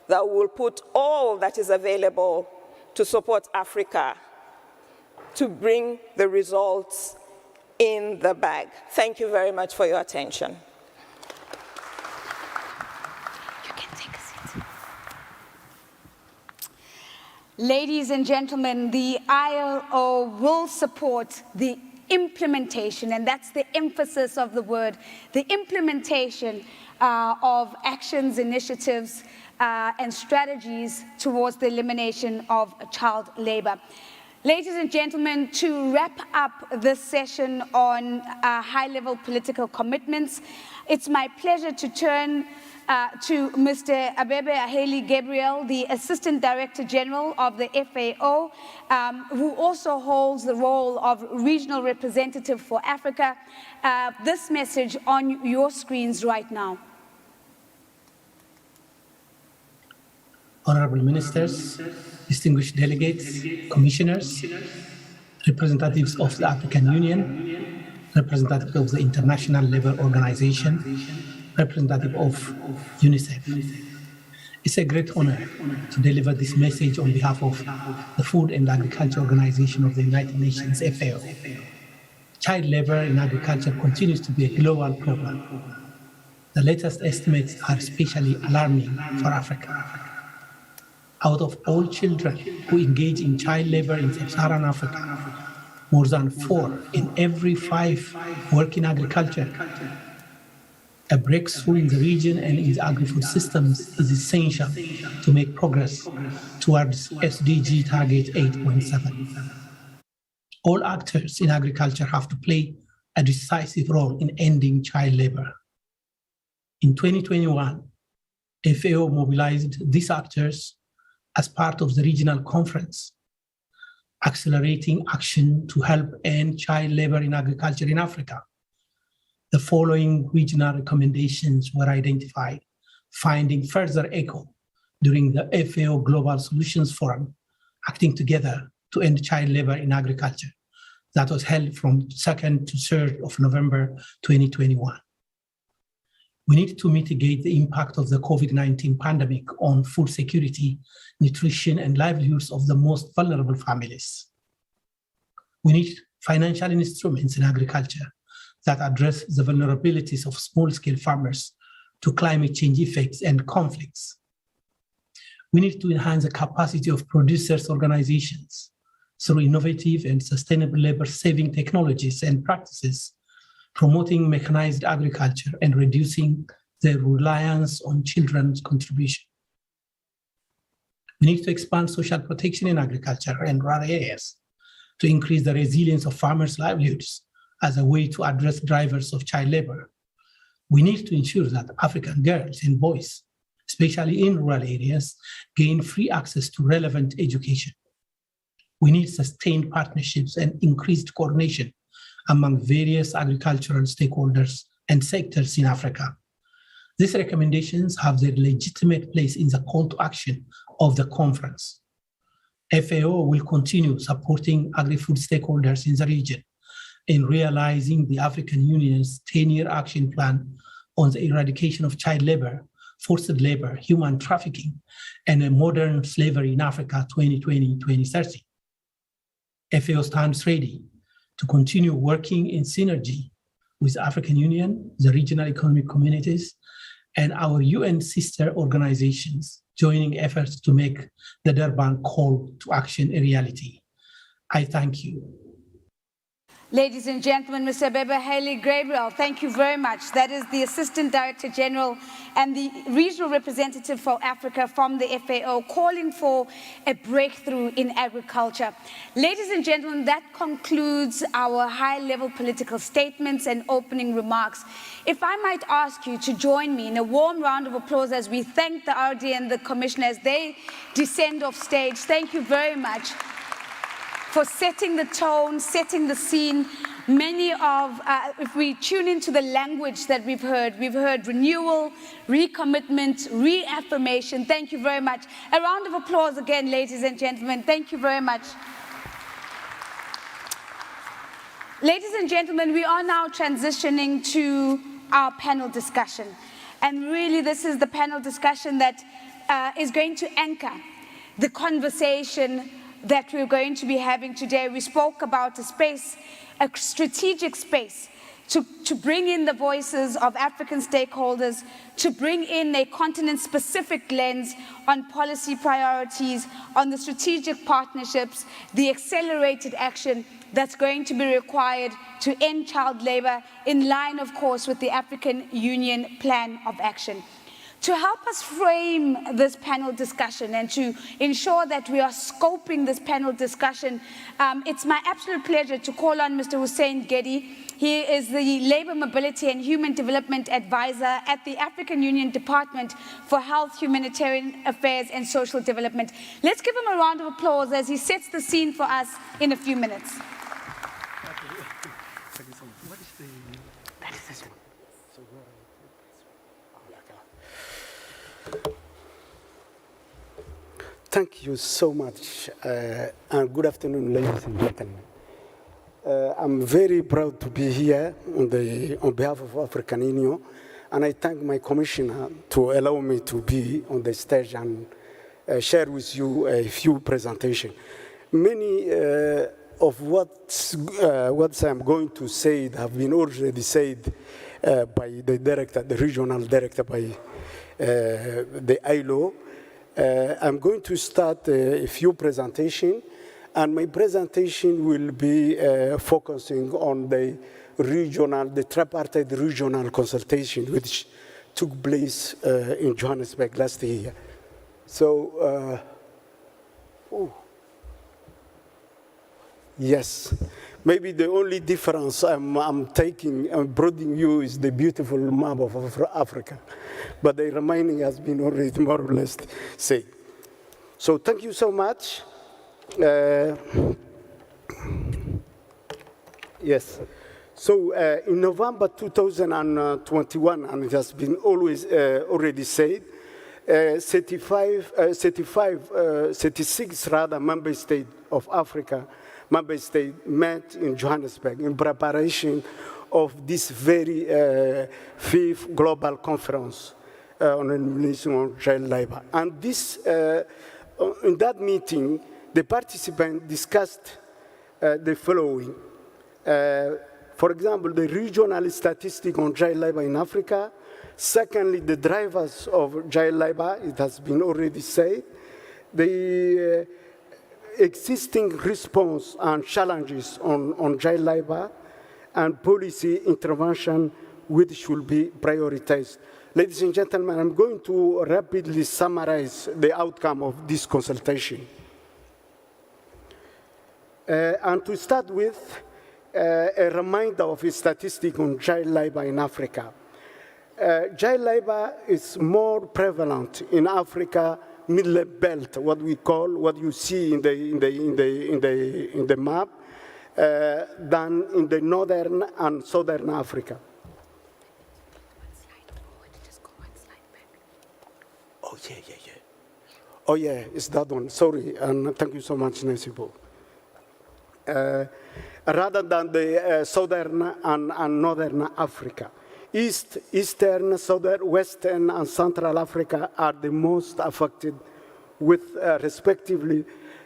H: that we will put all that is available to support Africa to bring the results in the bag. Thank you very much for your attention.
A: You can take a seat. Ladies and gentlemen, the ILO will support the implementation, and that's the emphasis of the word, the implementation of actions, initiatives, and strategies towards the elimination of child labor. Ladies and gentlemen, to wrap up this session on high-level political commitments, it's my pleasure to turn to Mr. Abebe Aheli Gabriel, the Assistant Director General of the FAO, who also holds the role of Regional Representative for Africa. This message on your screens right now.
I: Honorable Ministers, distinguished delegates, commissioners, representatives of the African Union, representatives of the International Labour Organization, representative of UNICEF. It's a great honor to deliver this message on behalf of the Food and Agriculture Organization of the United Nations, FAO. Child labor in agriculture continues to be a global problem. The latest estimates are especially alarming for Africa. Out of all children who engage in child labor in sub-Saharan Africa, more than 4 in every 5 work in agriculture. A breakthrough in the region and in the agri-food systems is essential to make progress towards SDG target 8.7. All actors in agriculture have to play a decisive role in ending child labor. In 2021, FAO mobilized these actors as part of the regional conference, accelerating action to help end child labor in agriculture in Africa. The following regional recommendations were identified, finding further echo during the FAO Global Solutions Forum, acting together to end child labor in agriculture, that was held from 2nd to 3rd of November 2021. We need to mitigate the impact of the COVID-19 pandemic on food security, nutrition, and livelihoods of the most vulnerable families. We need financial instruments in agriculture that address the vulnerabilities of small-scale farmers to climate change effects and conflicts. We need to enhance the capacity of producers' organizations through innovative and sustainable labor-saving technologies and practices, promoting mechanized agriculture and reducing their reliance on children's contribution. We need to expand social protection in agriculture and rural areas to increase the resilience of farmers' livelihoods as a way to address drivers of child labor. We need to ensure that African girls and boys, especially in rural areas, gain free access to relevant education. We need sustained partnerships and increased coordination among various agricultural stakeholders and sectors in Africa. These recommendations have their legitimate place in the call to action of the conference. FAO will continue supporting agri-food stakeholders in the region in realizing the African Union's 10-year action plan on the eradication of child labor, forced labor, human trafficking, and modern slavery in Africa 2020-2030. FAO stands ready to continue working in synergy with the African Union, the regional economic communities, and our UN sister organizations, joining efforts to make the Durban call to action a reality. I thank you.
A: Ladies and gentlemen, Mr. Bebe Haley Gabriel, thank you very much. That is the Assistant Director General and the Regional Representative for Africa from the FAO, calling for a breakthrough in agriculture. Ladies and gentlemen, that concludes our high-level political statements and opening remarks. If I might ask you to join me in a warm round of applause as we thank the RD and the Commissioner as they descend off stage. Thank you very much for setting the tone, setting the scene. Many of, if we tune into the language that we've heard renewal, recommitment, reaffirmation. Thank you very much. A round of applause again, ladies and gentlemen. Thank you very much. Ladies and gentlemen, we are now transitioning to our panel discussion. And really, this is the panel discussion that is going to anchor the conversation that we're going to be having today. We spoke about a space, a strategic space, to bring in the voices of African stakeholders, to bring in a continent-specific lens on policy priorities, on the strategic partnerships, the accelerated action that's going to be required to end child labor, in line, of course, with the African Union Plan of Action. To help us frame this panel discussion and to ensure that we are scoping this panel discussion, it's my absolute pleasure to call on Mr. Hussein Gedi. He is the Labor Mobility and Human Development Advisor at the African Union Department for Health, Humanitarian Affairs and Social Development. Let's give him a round of applause as he sets the scene for us in a few minutes.
J: Thank you so much, and good afternoon, ladies and gentlemen. I'm very proud to be here on behalf of African Union, and I thank my commissioner to allow me to be on the stage and share with you a few presentations. Many of what I'm going to say have been already said by the director, the regional director, by the ILO. I'm going to start a few presentations, and my presentation will be focusing on the tripartite regional consultation, which took place in Johannesburg last year. So, yes, maybe the only difference I'm bringing you is the beautiful map of Africa. But the remaining has been already more or less said. So thank you so much. Yes. So in November 2021, and it has been already said, 36 member states of Africa met in Johannesburg in preparation of this very 5th global conference on elimination of child labor. And this, in that meeting, the participants discussed the following. For example, the regional statistic on child labor in Africa. Secondly, the drivers of child labor, it has been already said. The existing response and challenges on child labor and policy intervention which should be prioritized. Ladies and gentlemen, I'm going to rapidly summarize the outcome of this consultation. And to start with, a reminder of a statistic on child labor in Africa. Child labor is more prevalent in Africa Middle Belt, what we call, what you see in the map, than in the northern and southern Africa. Oh yeah. Oh yeah, it's that one. Sorry, and thank you so much, Nancy Bo. Rather than the southern and northern Africa. Eastern, southern, western, and central Africa are the most affected with respectively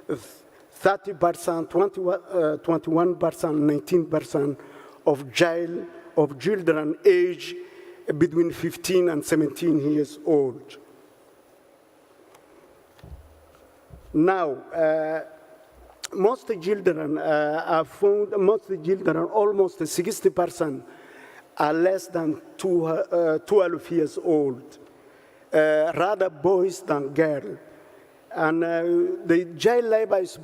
J: 30%, 21%, 19% of children aged between 15 and 17 years old. Now, most children are found, almost 60% are less than 12 years old, rather boys than girls. And the child labor is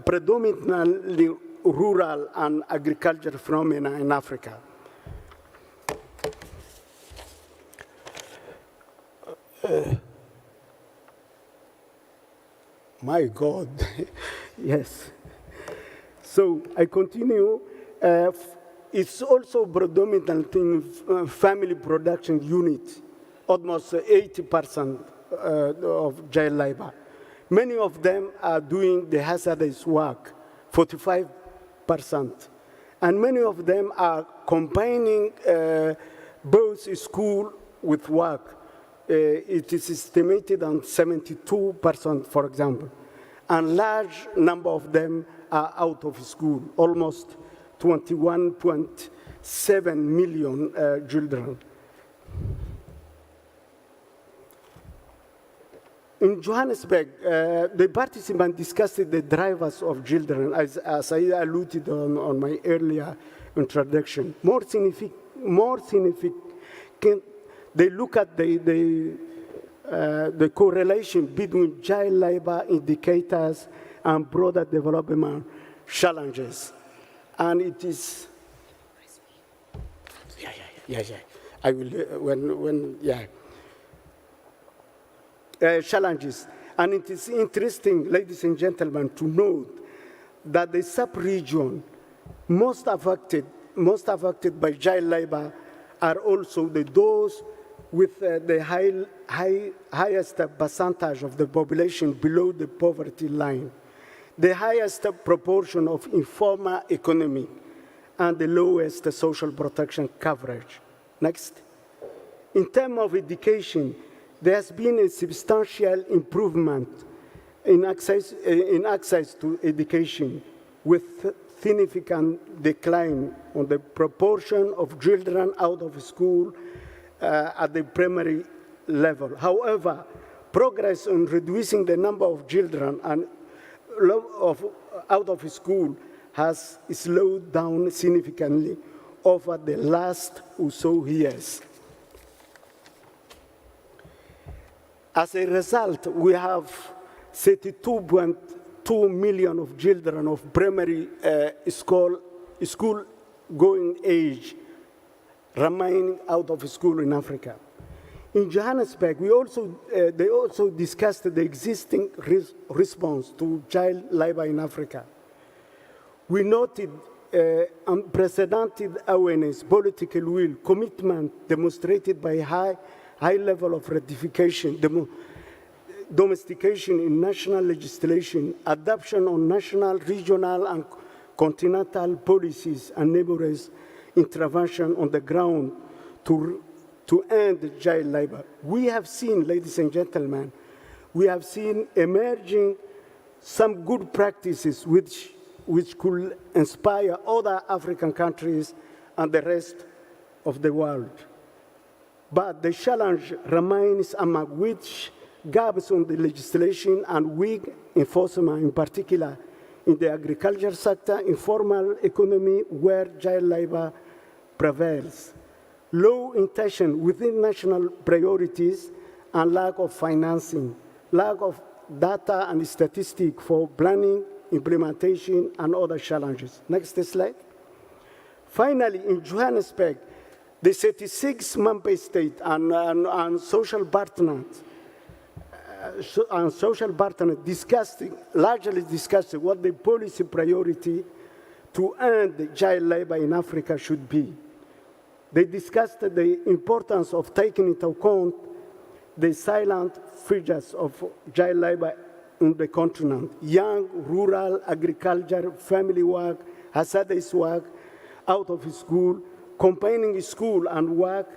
J: predominantly rural and agricultural phenomena in Africa. My God, yes. So I continue. It's also predominant in family production unit, almost 80% of child labor. Many of them are doing the hazardous work, 45%. And many of them are combining both school with work. It is estimated on 72%, for example. And large number of them are out of school, almost 21.7 million children. In Johannesburg, the participants discussed the drivers of children, as I alluded on my earlier introduction. More significant, they look at the correlation between child labor indicators and broader development challenges. And it is, I will, challenges. And it is interesting, ladies and gentlemen, to note that the sub-region most affected by child labor are also those with the highest percentage of the population below the poverty line, the highest proportion of informal economy, and the lowest social protection coverage. Next. In terms of education, there has been a substantial improvement in access to education, with significant decline on the proportion of children out of school at the primary level. However, progress on reducing the number of children and out of school has slowed down significantly over the last or so years. As a result, we have 32.2 million of children of primary school-going age remaining out of school in Africa. In Johannesburg, they also discussed the existing response to child labor in Africa. We noted unprecedented awareness, political will, commitment demonstrated by high level of ratification, domestication in national legislation, adoption on national, regional, and continental policies, and neighbors' intervention on the ground to end child labor. We have seen, ladies and gentlemen, we have seen emerging some good practices which could inspire other African countries and the rest of the world. But the challenge remains, among which gaps on the legislation and weak enforcement, in particular in the agriculture sector, informal economy where child labor prevails, low intention within national priorities, and lack of financing, lack of data and statistics for planning, implementation, and other challenges. Next slide. Finally, in Johannesburg, the 36 member states and social partners largely discussed what the policy priority to end the child labor in Africa should be. They discussed the importance of taking into account the silent figures of child labor in the continent: young, rural, agriculture, family work, hazardous work, out of school, combining school and work,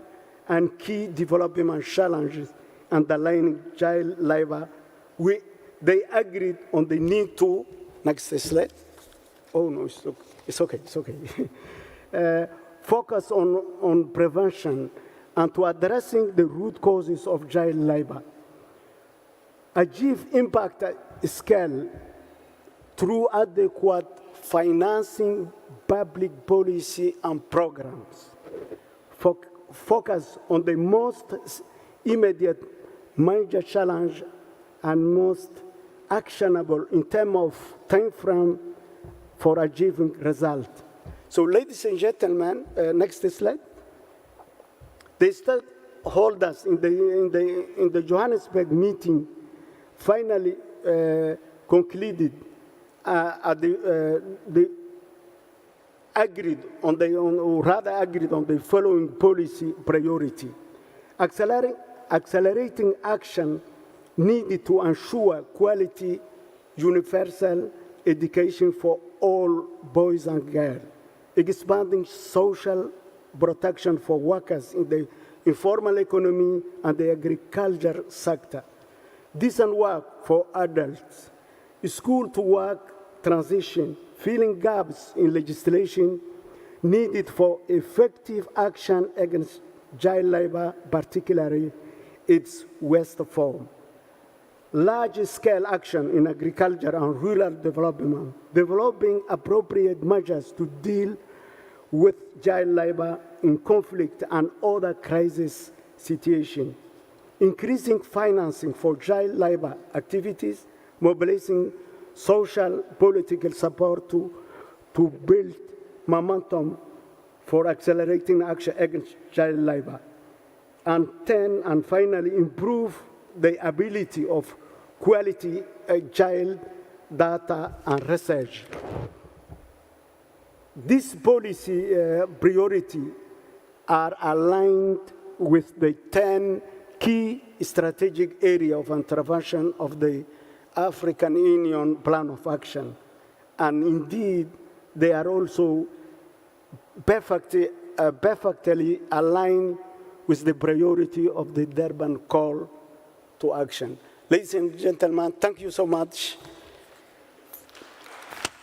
J: and key development challenges underlying child labor. They agreed on the need to, next slide. Oh no, it's okay. Focus on prevention and to addressing the root causes of child labor. Achieve impact scale through adequate financing, public policy, and programs. Focus on the most immediate major challenge and most actionable in terms of time frame for achieving results. So, ladies and gentlemen, next slide. The stakeholders in the Johannesburg meeting finally concluded agreed on the following policy priority: accelerating action needed to ensure quality, universal education for all boys and girls, expanding social protection for workers in the informal economy and the agriculture sector, decent work for adults, school-to-work transition, filling gaps in legislation needed for effective action against child labor, particularly its worst form. Large-scale action in agriculture and rural development, developing appropriate measures to deal with child labor in conflict and other crisis situations, increasing financing for child labor activities, mobilizing social political support to build momentum for accelerating action against child labor. And 10, and finally, improve the ability of quality child data and research. These policy priorities are aligned with the 10 key strategic areas of intervention of the African Union Plan of Action. And indeed, they are also perfectly aligned with the priority of the Durban Call to Action. Ladies and gentlemen, thank you so much.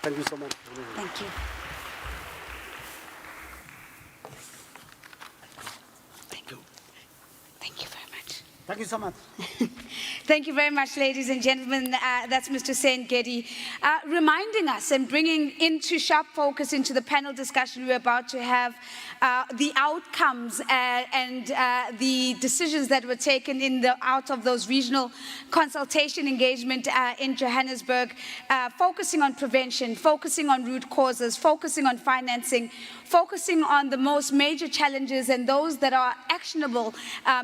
J: Thank you so much.
A: Thank you. Thank you very much.
J: Thank you so much.
A: Thank you very much, ladies and gentlemen. That's Mr. Sen Gedi, reminding us and bringing into sharp focus into the panel discussion we're about to have the outcomes and the decisions that were taken out of those regional consultation engagement in Johannesburg, focusing on prevention, focusing on root causes, focusing on financing, focusing on the most major challenges and those that are actionable,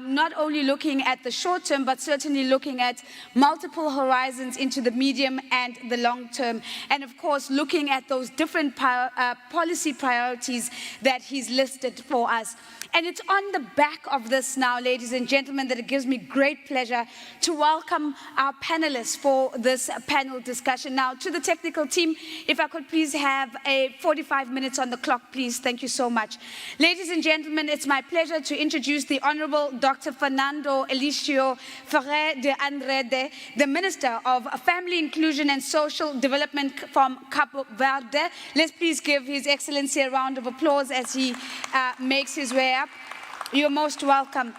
A: not only looking at the short term, but certainly looking at multiple horizons into the medium and the long term. And of course, looking at those different policy priorities that he's listed for us. And it's on the back of this now, ladies and gentlemen, that it gives me great pleasure to welcome our panelists for this panel discussion. Now, to the technical team, if I could please have 45 minutes on the clock, please. Thank you so much. Ladies and gentlemen, it's my pleasure to introduce the Honorable Dr. Fernando Elicio Ferrer de Andrade, the Minister of Family Inclusion and Social Development from Cabo Verde. Let's please give His Excellency a round of applause as he makes his way up. You're most welcome.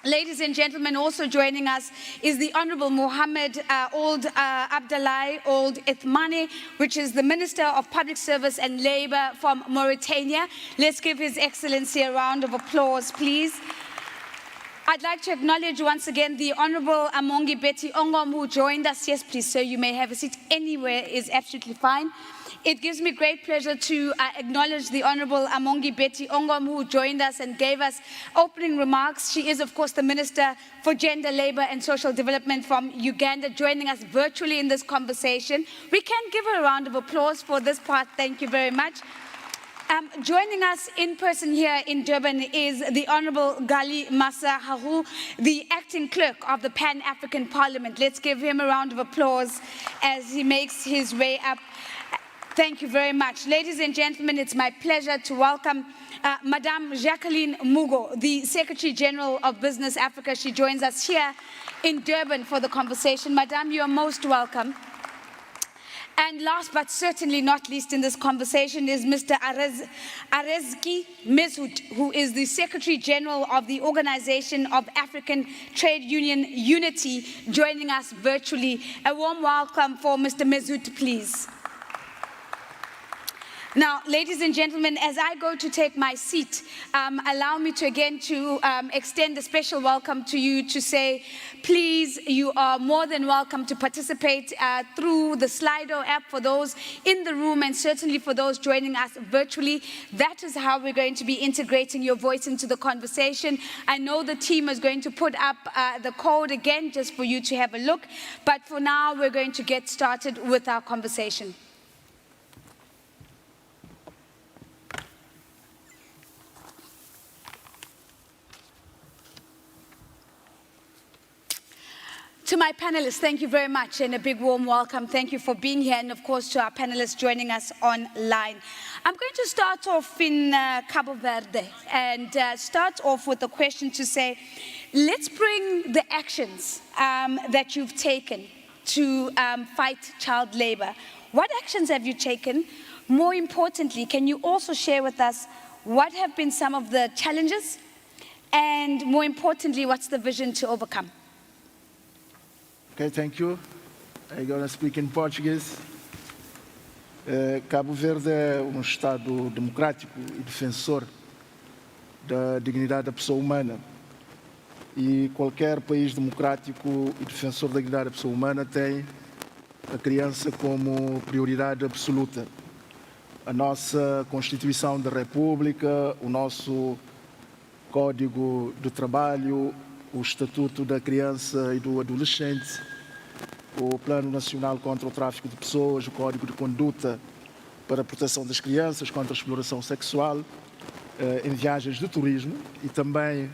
A: Ladies and gentlemen, also joining us is the Honorable Mohammed Ould Abdallah Ould Ithmani, which is the Minister of Public Service and Labor from Mauritania. Let's give His Excellency a round of applause, please. I'd like to acknowledge once again the Honorable Amongi Betty Ongom, who joined us. Yes, please, sir, you may have a seat. Anywhere is absolutely fine. It gives me great pleasure to acknowledge the Honorable Amongi Betty Ongom, who joined us and gave us opening remarks. She is, of course, the Minister for Gender, Labour and Social Development from Uganda, joining us virtually in this conversation. We can give her a round of applause for this part. Thank you very much. Joining us in person here in Durban is the Honorable Gali Massa Haru, the Acting Clerk of the Pan-African Parliament. Let's give him a round of applause as he makes his way up. Thank you very much. Ladies and gentlemen, it's my pleasure to welcome Madame Jacqueline Mugo, the Secretary General of Business Africa. She joins us here in Durban for the conversation. Madame, you are most welcome. And last but certainly not least in this conversation is Mr. Arezki Mesut, who is the Secretary General of the Organization of African Trade Union Unity, joining us virtually. A warm welcome for Mr. Mesut, please. Now, ladies and gentlemen, as I go to take my seat, allow me to again to extend a special welcome to you to say, please, you are more than welcome to participate through the Slido app for those in the room and certainly for those joining us virtually. That is how we're going to be integrating your voice into the conversation. I know the team is going to put up the code again just for you to have a look, but for now, we're going to get started with our conversation. To my panelists, thank you very much and a big warm welcome. Thank you for being here and of course to our panelists joining us online. I'm going to start off in Cabo Verde and start off with a question to say, let's bring the actions that you've taken to fight child labor. What actions have you taken? More importantly, can you also share with us what have been some of the challenges and more importantly, what's the vision to overcome?
K: Okay, thank you. I'm going to speak in Portuguese. Cabo Verde é Estado democrático e defensor da dignidade da pessoa humana. E qualquer país democrático e defensor da dignidade da pessoa humana tem a criança como prioridade absoluta. A nossa Constituição da República, o nosso Código de Trabalho, o Estatuto da Criança e do Adolescente, o Plano Nacional contra o Tráfico de Pessoas, o Código de Conduta para a Proteção das Crianças contra a Exploração Sexual em Viagens de Turismo e também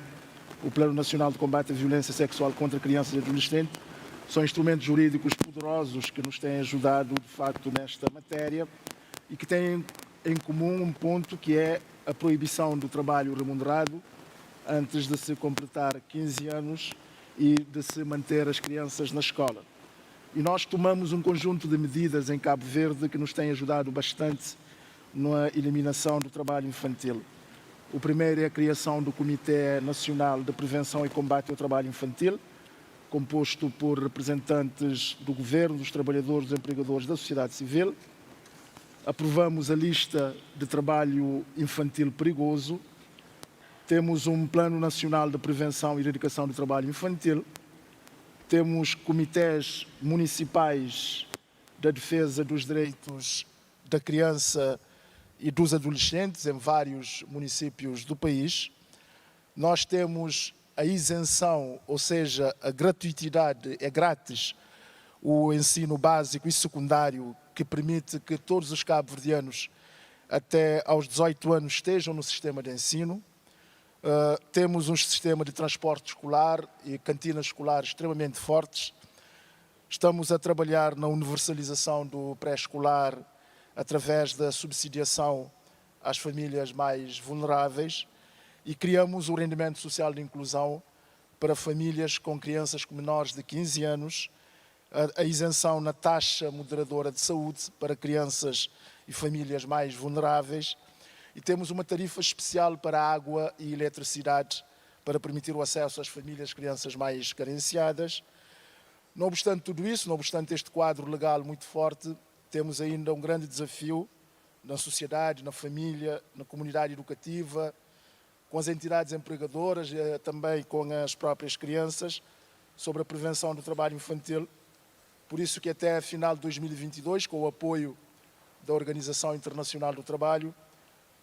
K: o Plano Nacional de Combate à Violência Sexual contra Crianças e Adolescentes são instrumentos jurídicos poderosos que nos têm ajudado, de facto, nesta matéria e que têm em comum um ponto que é a proibição do trabalho remunerado antes de se completar 15 anos e de se manter as crianças na escola. E nós tomamos um conjunto de medidas em Cabo Verde que nos têm ajudado bastante na eliminação do trabalho infantil. O primeiro é a criação do Comitê Nacional de Prevenção e Combate ao Trabalho Infantil, composto por representantes do governo, dos trabalhadores, dos empregadores da sociedade civil. Aprovamos a lista de trabalho infantil perigoso. Temos um Plano Nacional de Prevenção e Erradicação do Trabalho Infantil. Temos comitês municipais da defesa dos direitos da criança e dos adolescentes em vários municípios do país. Nós temos a isenção, ou seja, a gratuitidade, é grátis, o ensino básico e secundário, que permite que todos os cabo-verdianos até aos 18 anos estejam no sistema de ensino. Temos um sistema de transporte escolar e cantinas escolares extremamente fortes. Estamos a trabalhar na universalização do pré-escolar através da subsidiação às famílias mais vulneráveis e criamos o rendimento social de inclusão para famílias com crianças com menores de 15 anos, a isenção na taxa moderadora de saúde para crianças e famílias mais vulneráveis e temos uma tarifa especial para água e eletricidade para permitir o acesso às famílias e crianças mais carenciadas. Não obstante tudo isso, não obstante este quadro legal muito forte, temos ainda um grande desafio na sociedade, na família, na comunidade educativa, com as entidades empregadoras e também com as próprias crianças, sobre a prevenção do trabalho infantil. Por isso que até a final de 2022, com o apoio da Organização Internacional do Trabalho,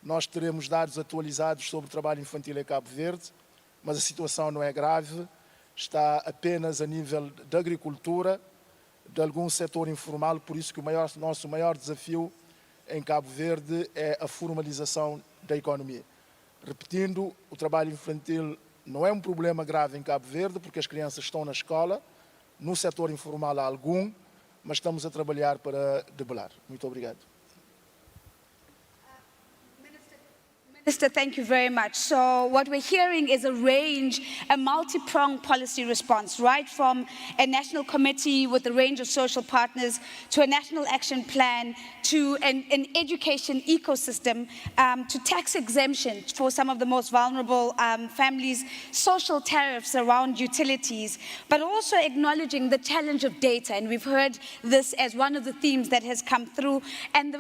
K: nós teremos dados atualizados sobre o trabalho infantil em Cabo Verde, mas a situação não é grave, está apenas a nível da agricultura, de algum setor informal, por isso que o nosso maior desafio em Cabo Verde é a formalização da economia. Repetindo, o trabalho infantil não é um problema grave em Cabo Verde, porque as crianças estão na escola, no setor informal há algum, mas estamos a trabalhar para debelar. Muito obrigado.
A: Minister, thank you very much. So what we're hearing is a range, a multi-pronged policy response, right from a national committee with a range of social partners to a national action plan to an education ecosystem to tax exemption for some of the most vulnerable families, social tariffs around utilities, but also acknowledging the challenge of data. And we've heard this as one of the themes that has come through and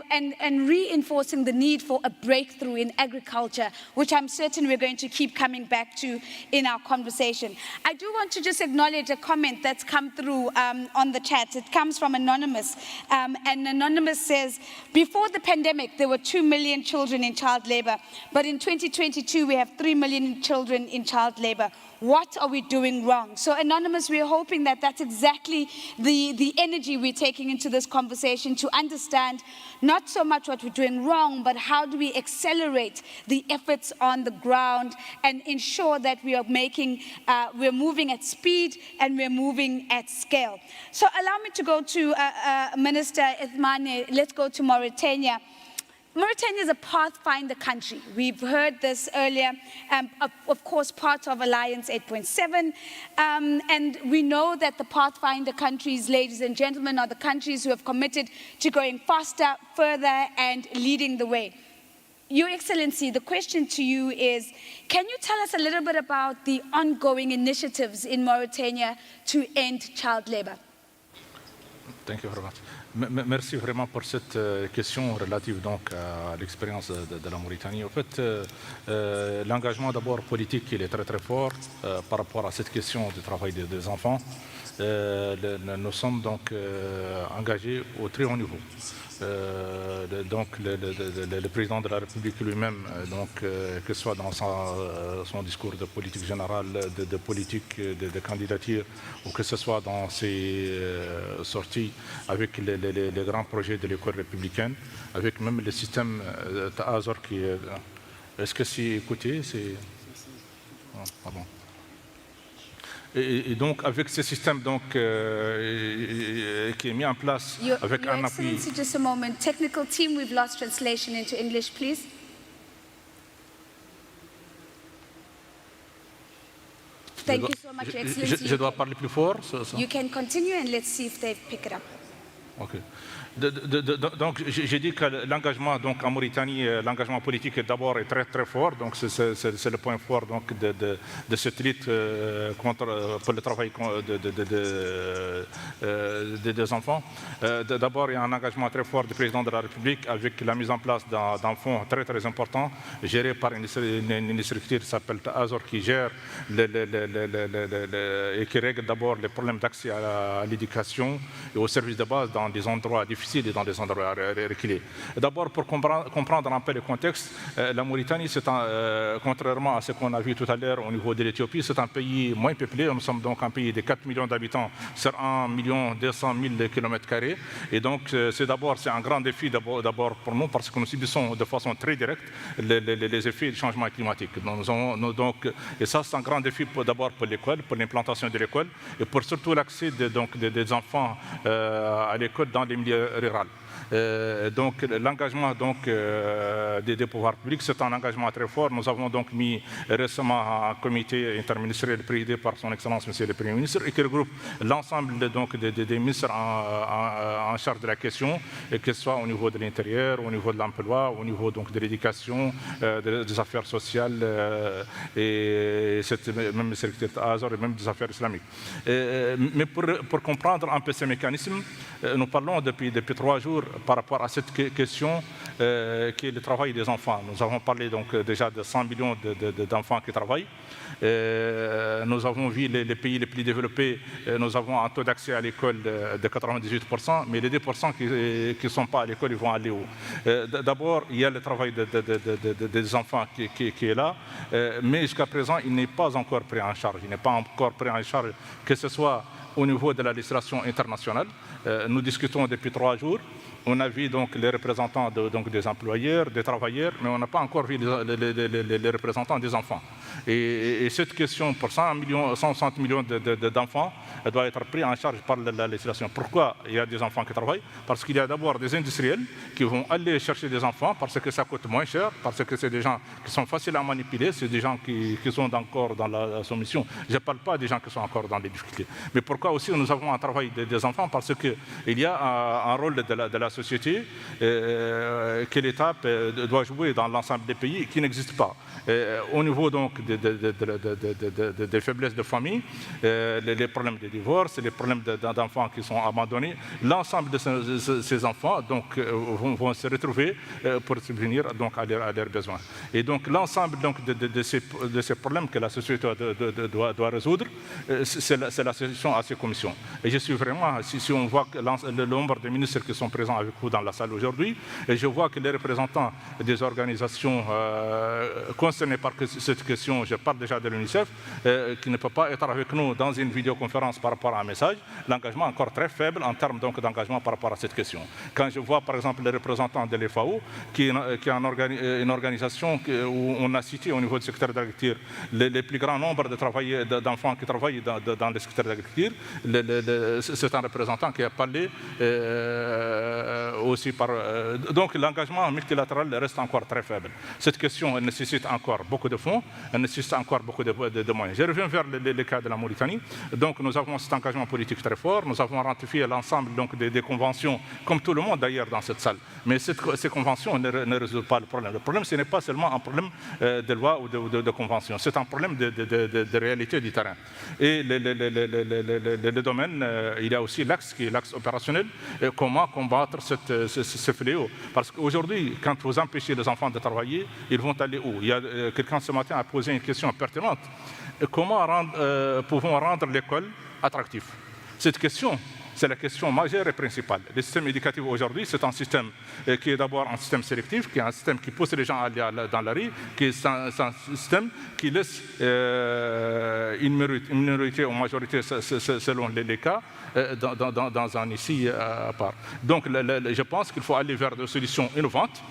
A: reinforcing the need for a breakthrough in agriculture, which I'm certain we're going to keep coming back to in our conversation. I do want to just acknowledge a comment that's come through on the chat. It comes from Anonymous. And Anonymous says, before the pandemic, there were 2 million children in child labor, but in 2022, we have 3 million children in child labor. What are we doing wrong? So Anonymous, we're hoping that that's exactly the energy we're taking into this conversation, to understand not so much what we're doing wrong, but how do we accelerate the efforts on the ground and ensure that we are we're moving at speed and we're moving at scale. So allow me to go to Minister Ithmane. Let's go to Mauritania. Mauritania is a pathfinder country. We've heard this earlier, of course, part of Alliance 8.7. And we know that the pathfinder countries, ladies and gentlemen, are the countries who have committed to going faster, further, and leading the way. Your Excellency, the question to you is, can you tell us a little bit about the ongoing initiatives in Mauritania to end child labor?
L: Thank you very much. Merci vraiment pour cette question relative donc à l'expérience de la Mauritanie. En fait, l'engagement d'abord politique, il est très très fort par rapport à cette question du travail des enfants. Nous sommes donc engagés au très haut niveau. Donc le président de la République lui-même, que ce soit dans son discours de politique générale, de politique de candidature, ou que ce soit dans ses sorties avec les grands projets de l'école républicaine, avec même le système Azor qui est... Est-ce que c'est écouté? Pardon. Et donc, avec ce système qui est mis en place avec un appui...
A: Your Excellency, just a moment. Technical team, we've lost translation into English, please. Thank you so much, Your Excellency.
L: Je dois parler plus fort?
A: You can continue and let's see if they pick it up.
L: Okay. Donc, j'ai dit que l'engagement en Mauritanie, l'engagement politique d'abord est très très fort. Donc, c'est le point fort donc de cette lutte pour le travail des enfants. D'abord, il y a un engagement très fort du président de la République avec la mise en place d'un fonds très très important géré par une structure qui s'appelle Azor, qui gère et qui règle d'abord les problèmes d'accès à l'éducation et aux services de base dans des endroits difficiles et dans des endroits reculés. D'abord, pour comprendre un peu le contexte, la Mauritanie, contrairement à ce qu'on a vu tout à l'heure au niveau de l'Éthiopie, c'est un pays moins peuplé. Nous sommes donc un pays de 4 millions d'habitants sur 1 200 000 km². Et donc, c'est un grand défi d'abord pour nous parce que nous subissons de façon très directe les effets du changement climatique. Et ça, c'est un grand défi d'abord pour l'école, pour l'implantation de l'école et pour surtout l'accès des enfants à l'école dans les milieux ruraux. Donc l'engagement des pouvoirs publics, c'est un engagement très fort. Nous avons donc mis récemment un comité interministériel présidé par son Excellence Monsieur le Premier ministre et qui regroupe l'ensemble des ministres en charge de la question, que ce soit au niveau de l'intérieur, au niveau de l'emploi, au niveau de l'éducation, des affaires sociales et même le secrétaire Azor et même des affaires islamiques. Mais pour comprendre un peu ces mécanismes, nous parlons depuis 3 jours par rapport à cette question qui est le travail des enfants. Nous avons parlé donc déjà de 100 millions d'enfants qui travaillent. Nous avons vu les pays les plus développés, nous avons un taux d'accès à l'école de 98%, mais les 2% qui ne sont pas à l'école, ils vont aller où? D'abord, il y a le travail des enfants qui est là, mais jusqu'à présent, il n'est pas encore pris en charge. Il n'est pas encore pris en charge, que ce soit au niveau de la législation internationale. Nous discutons depuis 3 jours. On a vu donc les représentants des employeurs, des travailleurs, mais on n'a pas encore vu les représentants des enfants. Et cette question pour 160 millions d'enfants doit être prise en charge par la législation. Pourquoi il y a des enfants qui travaillent? Parce qu'il y a d'abord des industriels qui vont aller chercher des enfants parce que ça coûte moins cher, parce que c'est des gens qui sont faciles à manipuler, c'est des gens qui sont encore dans la soumission. Je ne parle pas des gens qui sont encore dans les difficultés. Mais pourquoi aussi nous avons un travail des enfants? Parce qu'il y a un rôle de la société que l'État doit jouer dans l'ensemble des pays qui n'existe pas. Au niveau donc des faiblesses de famille, les problèmes de divorce, les problèmes d'enfants qui sont abandonnés, l'ensemble de ces enfants donc, vont se retrouver pour subvenir donc, à leurs besoins. Et donc l'ensemble de ces problèmes que la société doit résoudre, c'est la solution à ces commissions. Et je suis vraiment, si on voit le nombre de ministres qui sont présents avec vous dans la salle aujourd'hui, et je vois que les représentants des organisations concernées par cette question, je parle déjà de l'UNICEF, qui ne peut pas être avec nous dans une vidéoconférence par rapport à un message, l'engagement est encore très faible en termes d'engagement par rapport à cette question. Quand je vois par exemple les représentants de l'FAO, qui est une organisation où on a cité au niveau du secteur de l'agriculture les plus grands nombres d'enfants qui travaillent dans le secteur de l'agriculture, c'est un représentant qui a parlé aussi par... donc l'engagement multilatéral reste encore très faible. Cette question elle nécessite encore beaucoup de fonds, elle nécessite encore beaucoup de moyens. Je reviens vers le cas de la Mauritanie. Donc nous avons cet engagement politique très fort, nous avons ratifié l'ensemble des conventions, comme tout le monde d'ailleurs dans cette salle. Mais ces conventions ne résolvent pas le problème. Le problème, ce n'est pas seulement un problème de loi ou de convention, c'est un problème de réalité du terrain. Et le domaine, il y a aussi l'axe qui est l'axe opérationnel, comment combattre ce fléau. Parce qu'aujourd'hui, quand vous empêchez les enfants de travailler, ils vont aller où? Il y a quelqu'un ce matin a posé une question pertinente. Comment pouvons rendre l'école attractive? Cette question, c'est la question majeure et principale. Le système éducatif aujourd'hui, c'est un système qui est d'abord un système sélectif, qui est un système qui pousse les gens à aller dans la rue, qui est un système qui laisse une minorité ou une majorité, selon les cas, dans un ici à part. Donc je pense qu'il faut aller vers des solutions innovantes.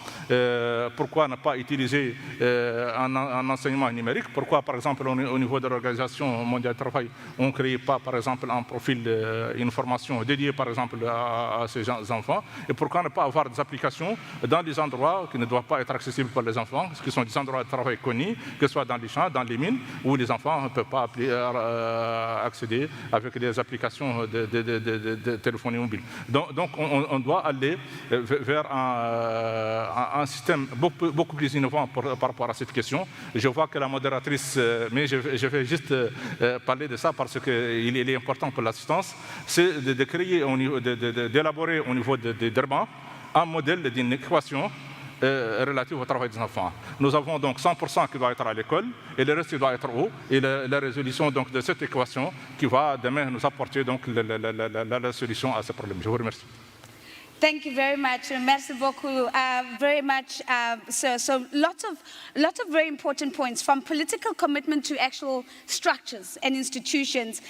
L: Pourquoi ne pas utiliser un enseignement numérique? Pourquoi, par exemple, au niveau de l'Organisation mondiale du travail, on ne crée pas, par exemple, un profil, une formation dédiée, par exemple, à ces enfants? Et pourquoi ne pas avoir des applications dans des endroits qui ne doivent pas être accessibles pour les enfants, qui sont des endroits de travail connus, que ce soit dans les champs, dans les mines, où les enfants ne peuvent pas accéder avec des applications de téléphonie mobile. Donc on doit aller vers un système beaucoup plus innovant par rapport à cette question. Je vois que la modératrice, mais je vais juste parler de ça parce qu'il est important pour l'assistance, c'est de créer, d'élaborer au niveau de Durban un modèle d'une équation relative au travail des enfants. Nous avons donc 100% qui doit être à l'école et le reste doit être où? Et la résolution donc, de cette équation qui va demain nous apporter donc, la solution à ce problème. Je vous remercie.
A: Thank you very much. Merci beaucoup very much, sir. So lots of very important points, from political commitment to actual structures and institutions.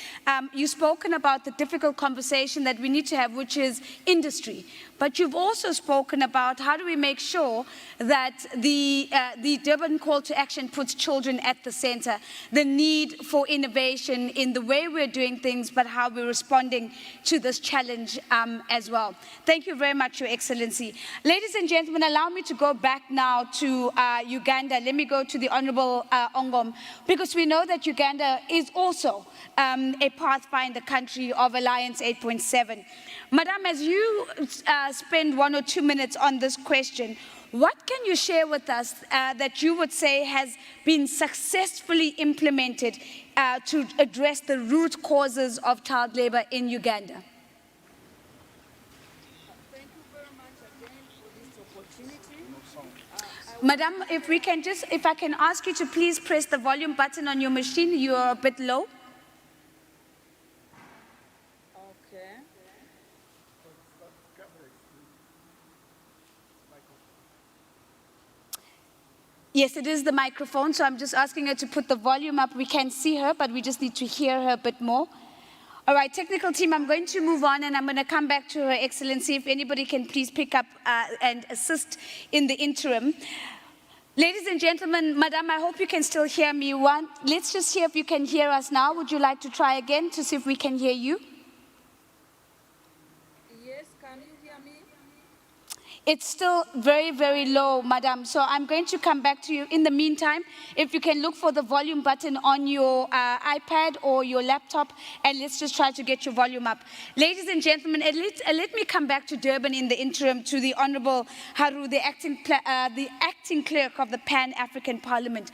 A: You've spoken about the difficult conversation that we need to have, which is industry. But you've also spoken about how do we make sure that the Durban call to action puts children at the center, the need for innovation in the way we're doing things, but how we're responding to this challenge as well. Thank you very much, Your Excellency. Ladies and gentlemen, allow me to go back now to Uganda. Let me go to the Honorable Ongom, because we know that Uganda is also a pathfinder country of Alliance 8.7. Madam, as you spend 1 or 2 minutes on this question, what can you share with us that you would say has been successfully implemented to address the root causes of child labor in Uganda?
C: Thank you very much again for this opportunity.
A: Madam, if I can ask you to please press the volume button on your machine, you are a bit low. Yes, it is the microphone, so I'm just asking her to put the volume up. We can see her, but we just need to hear her a bit more. All right, technical team, I'm going to move on, and I'm going to come back to Her Excellency. If anybody can please pick up and assist in the interim. Ladies and gentlemen, Madam, I hope you can still hear me. Let's just see if you can hear us now. Would you like to try again to see if we can hear you?
C: Yes, can you hear me?
A: It's still very, very low, Madam. So I'm going to come back to you. In the meantime, if you can look for the volume button on your iPad or your laptop, and let's just try to get your volume up. Ladies and gentlemen, let me come back to Durban in the interim to the Honorable Haru, the acting clerk of the Pan-African Parliament.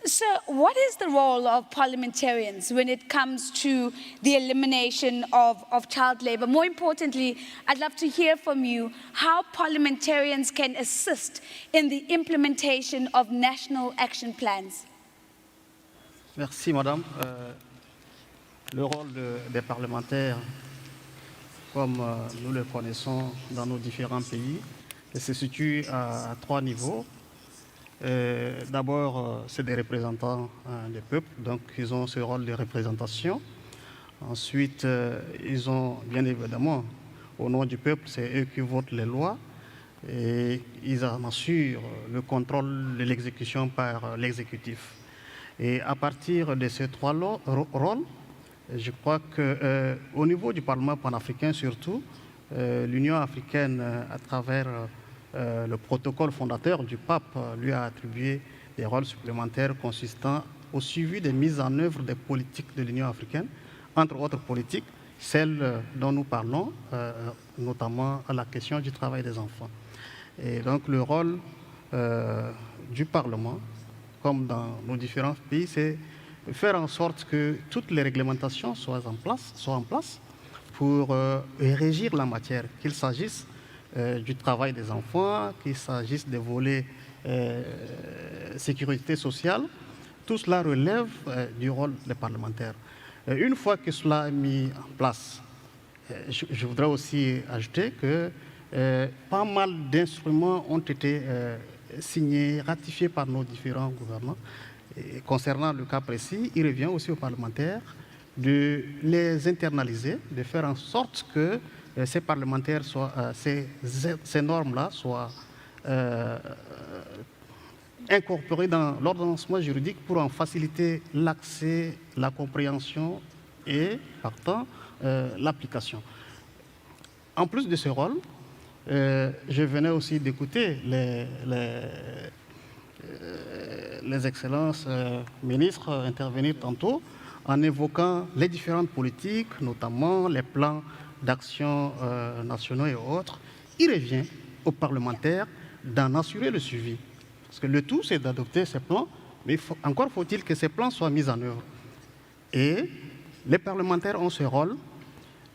A: Sir, what is the role of parliamentarians when it comes to the elimination of child labor? More importantly, I'd love to hear from you how parliamentarians can assist in the implementation of national action plans.
M: Merci, Madame. Le rôle des parlementaires, comme nous le connaissons dans nos différents pays, se situe à 3 niveaux. D'abord, c'est des représentants des peuples, donc ils ont ce rôle de représentation. Ensuite, ils ont, bien évidemment, au nom du peuple, c'est eux qui votent les lois et ils en assurent le contrôle de l'exécution par l'exécutif. Et à partir de ces 3 rôles, je crois qu'au niveau du Parlement panafricain surtout, l'Union africaine, à travers le protocole fondateur du pape, lui a attribué des rôles supplémentaires consistant au suivi des mises en œuvre des politiques de l'Union africaine, entre autres politiques, celles dont nous parlons, notamment à la question du travail des enfants. Et donc le rôle du Parlement, comme dans nos différents pays, c'est faire en sorte que toutes les réglementations soient en place pour régir la matière, qu'il s'agisse du travail des enfants, qu'il s'agisse des volets sécurité sociale, tout cela relève du rôle des parlementaires. Une fois que cela est mis en place, je voudrais aussi ajouter que pas mal d'instruments ont été signés, ratifiés par nos différents gouvernements. Et concernant le cas précis, il revient aussi aux parlementaires de les internaliser, de faire en sorte que ces parlementaires, ces normes-là soient incorporées dans l'ordonnancement juridique pour en faciliter l'accès, la compréhension et, partant, l'application. En plus de ce rôle, je venais aussi d'écouter les excellences ministres intervenir tantôt en évoquant les différentes politiques, notamment les plans d'action nationaux et autres. Il revient aux parlementaires d'en assurer le suivi. Parce que le tout, c'est d'adopter ces plans, mais encore faut-il que ces plans soient mis en œuvre. Et les parlementaires ont ce rôle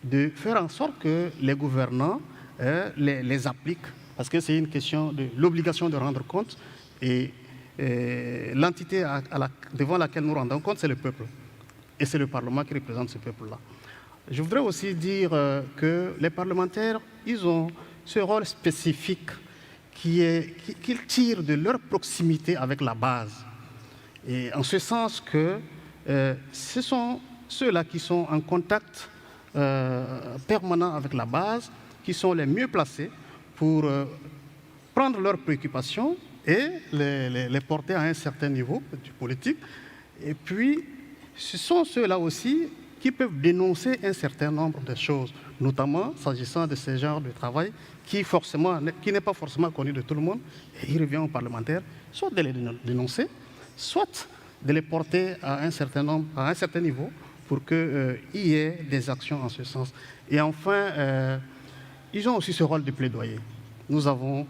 M: de faire en sorte que les gouvernants les appliquent, parce que c'est une question de l'obligation de rendre compte, et l'entité devant laquelle nous rendons compte, c'est le peuple. Et c'est le Parlement qui représente ce peuple-là. Je voudrais aussi dire que les parlementaires, ils ont ce rôle spécifique qu'ils tirent de leur proximité avec la base. Et en ce sens que ce sont ceux-là qui sont en contact permanent avec la base, qui sont les mieux placés pour prendre leurs préoccupations et les porter à un certain niveau du politique. Et puis, ce sont ceux-là aussi qui peuvent dénoncer un certain nombre de choses, notamment s'agissant de ce genre de travail qui n'est pas forcément connu de tout le monde. Et il revient aux parlementaires soit de les dénoncer, soit de les porter à un certain niveau pour qu'il y ait des actions en ce sens. Et enfin, ils ont aussi ce rôle de plaidoyer. Nous avons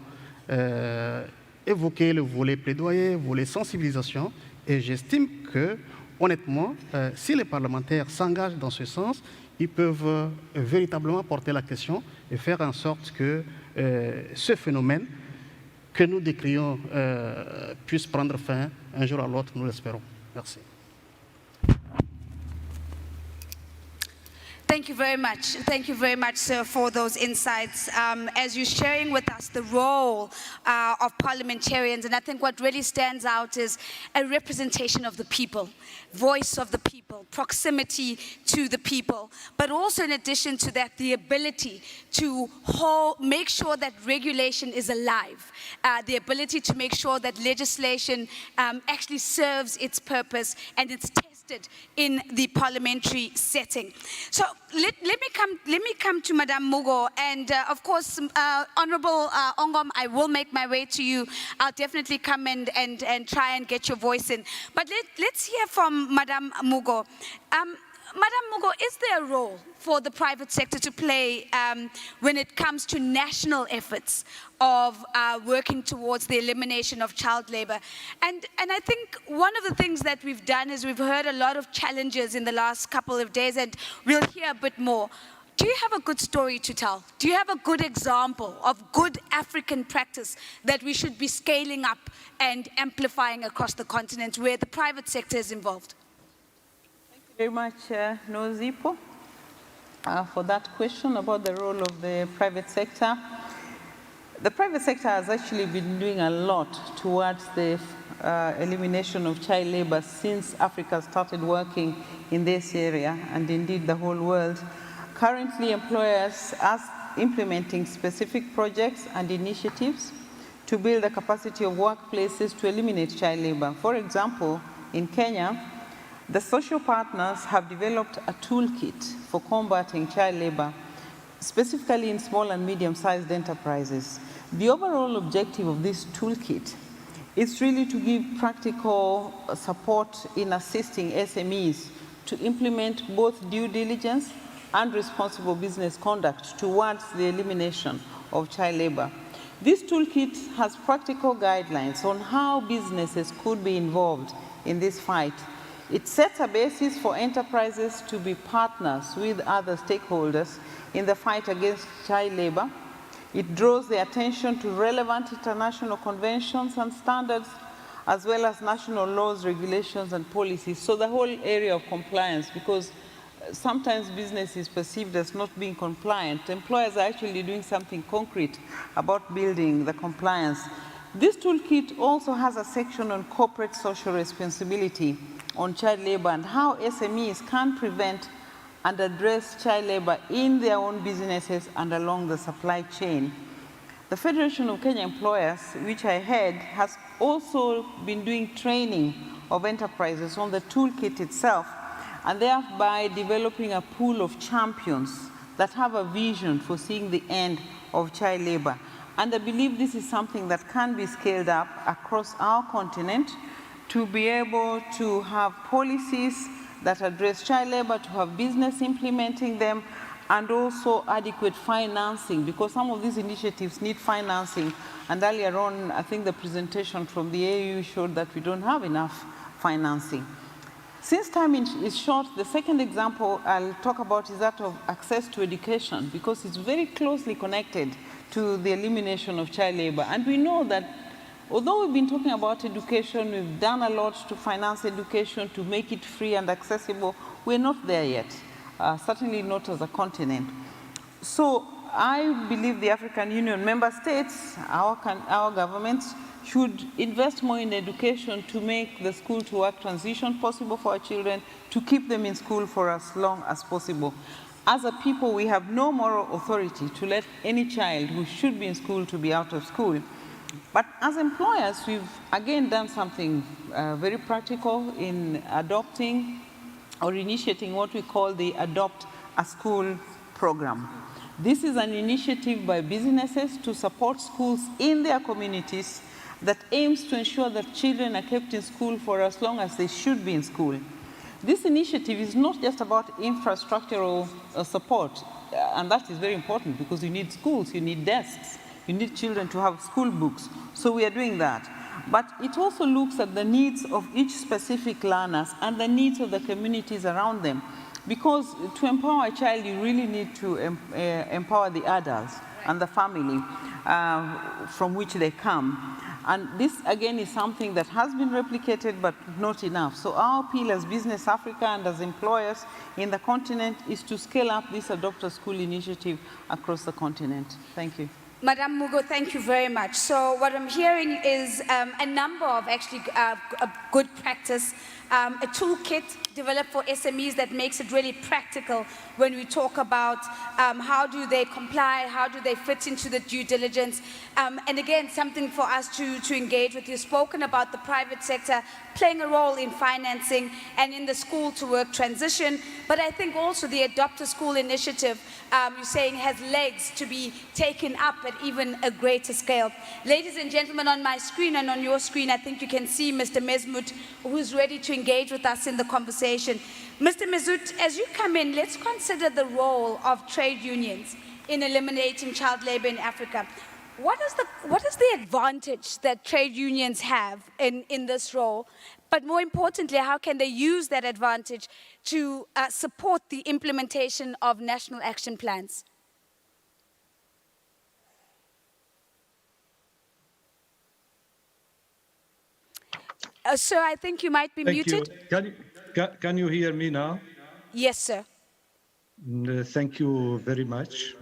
M: évoqué le volet plaidoyer, le volet sensibilisation, et j'estime que, honnêtement, si les parlementaires s'engagent dans ce sens, ils peuvent véritablement porter la question et faire en sorte que ce phénomène que nous décrions puisse prendre fin un jour à l'autre, nous l'espérons. Merci.
A: Thank you very much. Thank you very much, sir, for those insights. As you're sharing with us the role of parliamentarians, and I think what really stands out is a representation of the people, voice of the people, proximity to the people, but also in addition to that, the ability to make sure that regulation is alive, the ability to make sure that legislation actually serves its purpose and it's tested in the parliamentary setting. So let me come to Madame Mugo, and of course, Honorable Ongom, I will make my way to you. I'll definitely come and try and get your voice in. But let's hear from Madame Mugo. Madame Mugo, is there a role for the private sector to play when it comes to national efforts of working towards the elimination of child labor? And I think one of the things that we've done is we've heard a lot of challenges in the last couple of days, and we'll hear a bit more. Do you have a good story to tell? Do you have a good example of good African practice that we should be scaling up and amplifying across the continent where the private sector is involved?
N: Very much, Nozipo, for that question about the role of the private sector. The private sector has actually been doing a lot towards the elimination of child labor since Africa started working in this area, and indeed the whole world. Currently, employers are implementing specific projects and initiatives to build the capacity of workplaces to eliminate child labor. For example, in Kenya, the social partners have developed a toolkit for combating child labor, specifically in small and medium-sized enterprises. The overall objective of this toolkit is really to give practical support in assisting SMEs to implement both due diligence and responsible business conduct towards the elimination of child labor. This toolkit has practical guidelines on how businesses could be involved in this fight. It sets a basis for enterprises to be partners with other stakeholders in the fight against child labor. It draws the attention to relevant international conventions and standards, as well as national laws, regulations, and policies. So the whole area of compliance, because sometimes business is perceived as not being compliant. Employers are actually doing something concrete about building the compliance. This toolkit also has a section on corporate social responsibility on child labor and how SMEs can prevent and address child labor in their own businesses and along the supply chain. The Federation of Kenya Employers, which I head, has also been doing training of enterprises on the toolkit itself, and thereby developing a pool of champions that have a vision for seeing the end of child labor. And I believe this is something that can be scaled up across our continent to be able to have policies that address child labor, to have business implementing them, and also adequate financing, because some of these initiatives need financing. And earlier on, I think the presentation from the AU showed that we don't have enough financing. Since time is short, the second example I'll talk about is that of access to education, because it's very closely connected to the elimination of child labor. And we know that although we've been talking about education, we've done a lot to finance education, to make it free and accessible, we're not there yet. certainly not as a continent. So I believe the African Union member states, our governments, should invest more in education to make the school-to-work transition possible for our children, to keep them in school for as long as possible. As a people, we have no moral authority to let any child who should be in school to be out of school. But as employers, we've again done something very practical in adopting or initiating what we call the Adopt a School program. This is an initiative by businesses to support schools in their communities that aims to ensure that children are kept in school for as long as they should be in school. This initiative is not just about infrastructural support, and that is very important because you need schools, you need desks, you need children to have school books. So we are doing that. But it also looks at the needs of each specific learners and the needs of the communities around them. Because to empower a child, you really need to empower the adults and the family from which they come. And this, again, is something that has been replicated, but not enough. So our appeal as Business Africa and as employers in the continent is to scale up this Adopt a School initiative across the continent. Thank you.
A: Madam Mugo, thank you very much. So what I'm hearing is a number of actually good practice, a toolkit developed for SMEs that makes it really practical when we talk about how do they comply, how do they fit into the due diligence, and again, something for us to engage with. You've spoken about the private sector playing a role in financing and in the school-to-work transition, but I think also the Adopt a School initiative, you're saying, has legs to be taken up at even a greater scale. Ladies and gentlemen, on my screen and on your screen, I think you can see Mr. Mesmut, who's ready to engage with us in the conversation. Mr. Mesmut, as you come in, let's consider the role of trade unions in eliminating child labor in Africa. What is the advantage that trade unions have in this role? But more importantly, how can they use that advantage to support the implementation of national action plans? Sir, I think you might be muted.
O: Can you hear me now?
A: Yes, sir.
O: Thank you very much.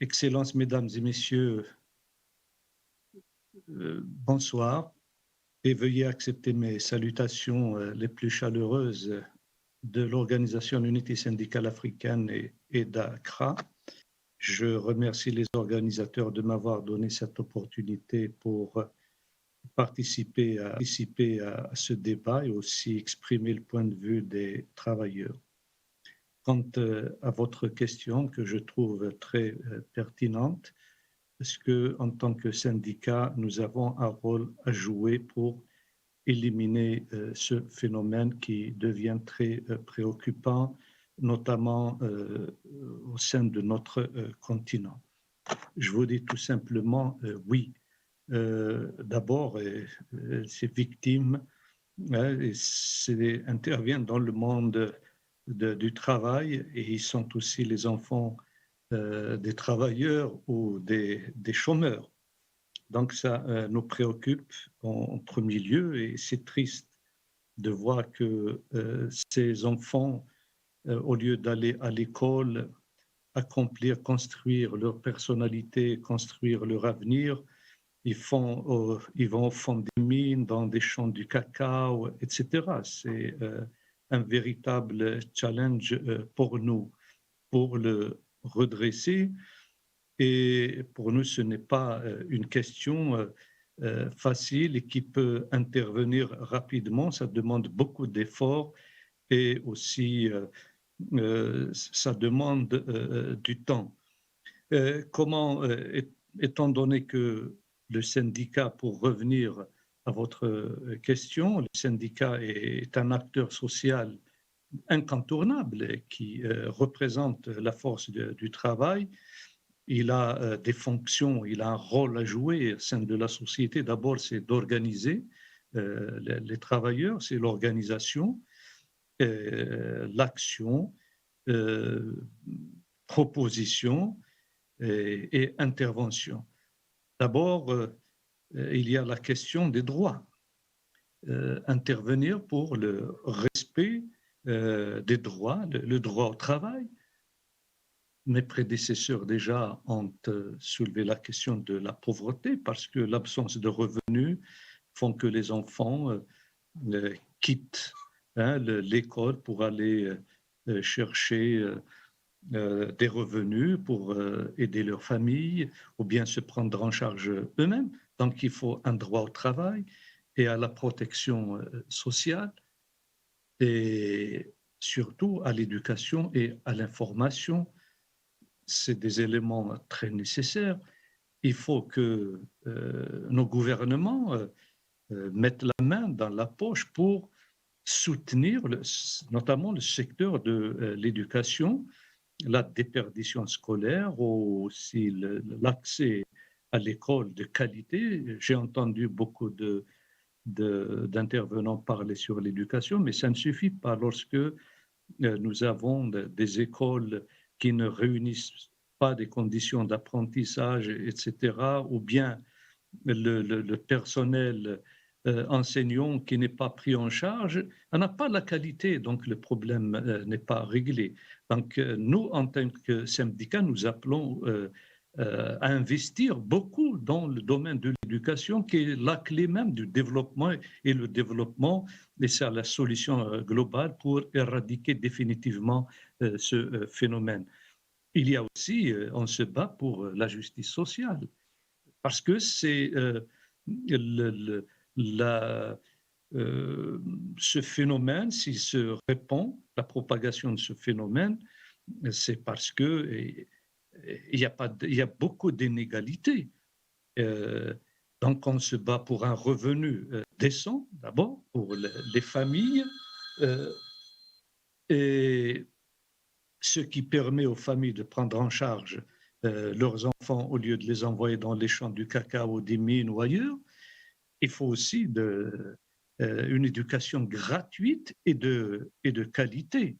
O: Excellences, Mesdames et Messieurs, bonsoir et veuillez accepter mes salutations les plus chaleureuses de l'Organisation de l'Unité syndicale africaine et d'ACRA. Je remercie les organisateurs de m'avoir donné cette opportunité pour participer à ce débat et aussi exprimer le point de vue des travailleurs. Quant à votre question que je trouve très pertinente, parce qu'en tant que syndicat, nous avons un rôle à jouer pour éliminer ce phénomène qui devient très préoccupant, notamment au sein de notre continent. Je vous dis tout simplement oui. D'abord, ces victimes interviennent dans le monde du travail et ils sont aussi les enfants des travailleurs ou des chômeurs. Donc ça nous préoccupe en premier lieu et c'est triste de voir que ces enfants, au lieu d'aller à l'école, construire leur personnalité, construire leur avenir, ils vont au fond des mines, dans des champs du cacao, etc. C'est un véritable challenge pour nous, pour le redresser. Et pour nous, ce n'est pas une question facile et qui peut intervenir rapidement. Ça demande beaucoup d'efforts et aussi ça demande du temps. Étant donné que le syndicat, pour revenir à votre question, le syndicat est un acteur social incontournable qui représente la force du travail. Il a des fonctions, il a un rôle à jouer au sein de la société. D'abord, c'est d'organiser les travailleurs, c'est l'organisation, l'action, proposition et intervention. D'abord, il y a la question des droits. Intervenir pour le respect des droits, le droit au travail. Mes prédécesseurs déjà ont soulevé la question de la pauvreté parce que l'absence de revenus font que les enfants quittent l'école pour aller chercher des revenus pour aider leur famille ou bien se prendre en charge eux-mêmes. Donc, il faut un droit au travail et à la protection sociale et surtout à l'éducation et à l'information. C'est des éléments très nécessaires. Il faut que nos gouvernements mettent la main dans la poche pour soutenir notamment le secteur de l'éducation, la déperdition scolaire, ou aussi l'accès à l'école de qualité. J'ai entendu beaucoup d'intervenants parler sur l'éducation, mais ça ne suffit pas lorsque nous avons des écoles qui ne réunissent pas des conditions d'apprentissage, etc., ou bien le personnel enseignant qui n'est pas pris en charge, on n'a pas la qualité, donc le problème n'est pas réglé. Donc nous, en tant que syndicat, nous appelons à investir beaucoup dans le domaine de l'éducation, qui est la clé même du développement, et le développement, et c'est la solution globale pour éradiquer définitivement ce phénomène. Il y a aussi, on se bat pour la justice sociale, parce que c'est ce phénomène, s'il se répand, la propagation de ce phénomène, c'est parce que il y a beaucoup d'inégalités. Donc, on se bat pour un revenu décent, d'abord, pour les familles, et ce qui permet aux familles de prendre en charge leurs enfants au lieu de les envoyer dans les champs du cacao, des mines ou ailleurs. Il faut aussi une éducation gratuite et de qualité.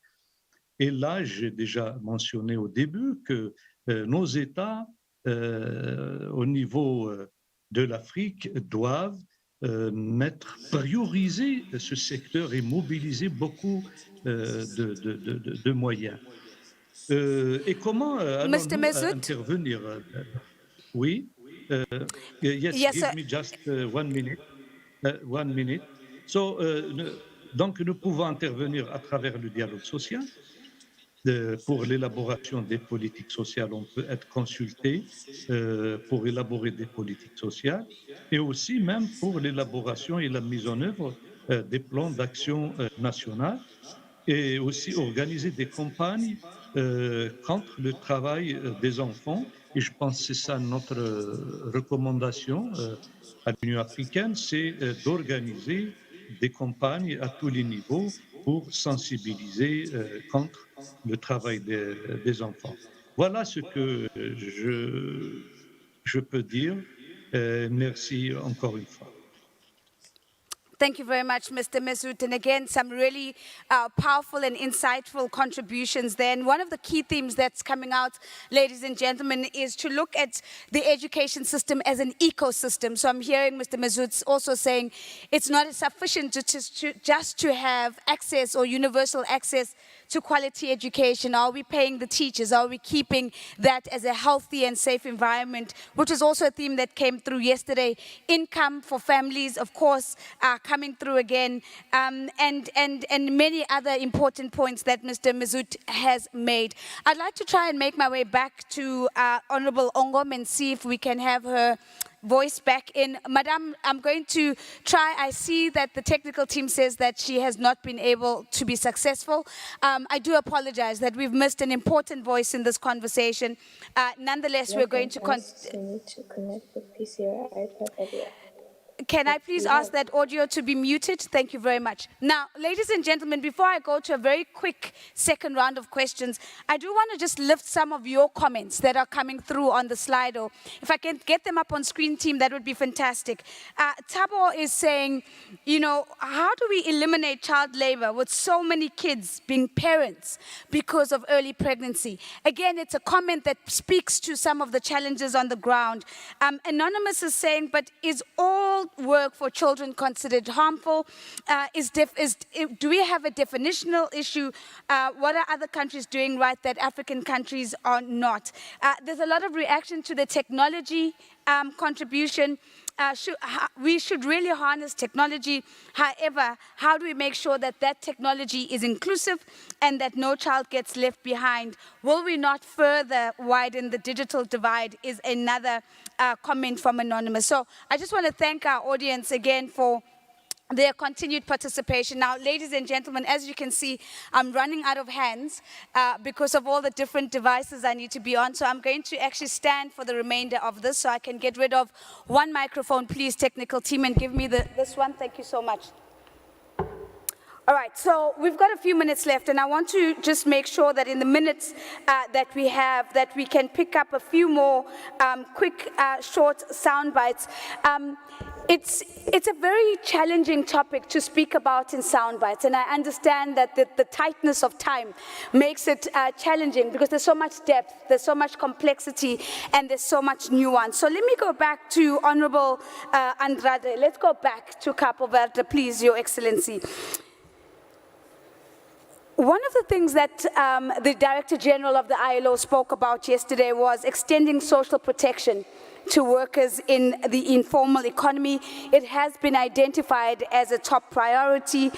O: Et là, j'ai déjà mentionné au début que nos États, au niveau de l'Afrique, doivent prioriser ce secteur et mobiliser beaucoup de moyens. Et comment allons-nous intervenir? Oui. Yes, give me just 1 minute. 1 minute. Donc, nous pouvons intervenir à travers le dialogue social. Pour l'élaboration des politiques sociales, on peut être consulté pour élaborer des politiques sociales, et aussi même pour l'élaboration et la mise en œuvre des plans d'action nationaux, et aussi organiser des campagnes contre le travail des enfants. Et je pense que c'est ça notre recommandation à l'Union africaine, c'est d'organiser des campagnes à tous les niveaux pour sensibiliser contre le travail des enfants. Voilà ce que je peux dire. Merci encore une fois.
A: Thank you very much, Mr. Mesut. And again, some really powerful and insightful contributions there. And one of the key themes that's coming out, ladies and gentlemen, is to look at the education system as an ecosystem. So I'm hearing Mr. Mesut also saying it's not sufficient just to have access or universal access to quality education. Are we paying the teachers? Are we keeping that as a healthy and safe environment? Which is also a theme that came through yesterday. Income for families, of course, coming through again, and many other important points that Mr. Mesut has made. I'd like to try and make my way back to Honorable Ongom and see if we can have her voice back in. Madam, I'm going to try. I see that the technical team says that she has not been able to be successful. I do apologize that we've missed an important voice in this conversation. Nonetheless, we're going to
P: need to connect with PC or iPad audio.
A: Can I please ask that audio to be muted? Thank you very much. Now, ladies and gentlemen, before I go to a very quick second round of questions, I do want to just lift some of your comments that are coming through on the Slido. If I can get them up on screen, team, that would be fantastic. Tabo is saying, you know, how do we eliminate child labor with so many kids being parents because of early pregnancy? Again, it's a comment that speaks to some of the challenges on the ground. Anonymous is saying, but is all all work for children considered harmful? Do we have a definitional issue? What are other countries doing right that African countries are not? There's a lot of reaction to the technology contribution. We should really harness technology. However, how do we make sure that that technology is inclusive and that no child gets left behind? Will we not further widen the digital divide is another comment from Anonymous. So I just want to thank our audience again for their continued participation. Now, ladies and gentlemen, as you can see, I'm running out of hands because of all the different devices I need to be on. So I'm going to actually stand for the remainder of this so I can get rid of one microphone, please, technical team, and give me this one. Thank you so much. All right, so we've got a few minutes left, and I want to just make sure that in the minutes that we have, that we can pick up a few more quick, short sound bites. It's a very challenging topic to speak about in sound bites, and I understand that the tightness of time makes it challenging because there's so much depth, there's so much complexity, and there's so much nuance. So let me go back to Honorable Andrade. Let's go back to Cabo Verde, please, Your Excellency. One of the things that the Director General of the ILO spoke about yesterday was extending social protection to workers in the informal economy. It has been identified as a top priority.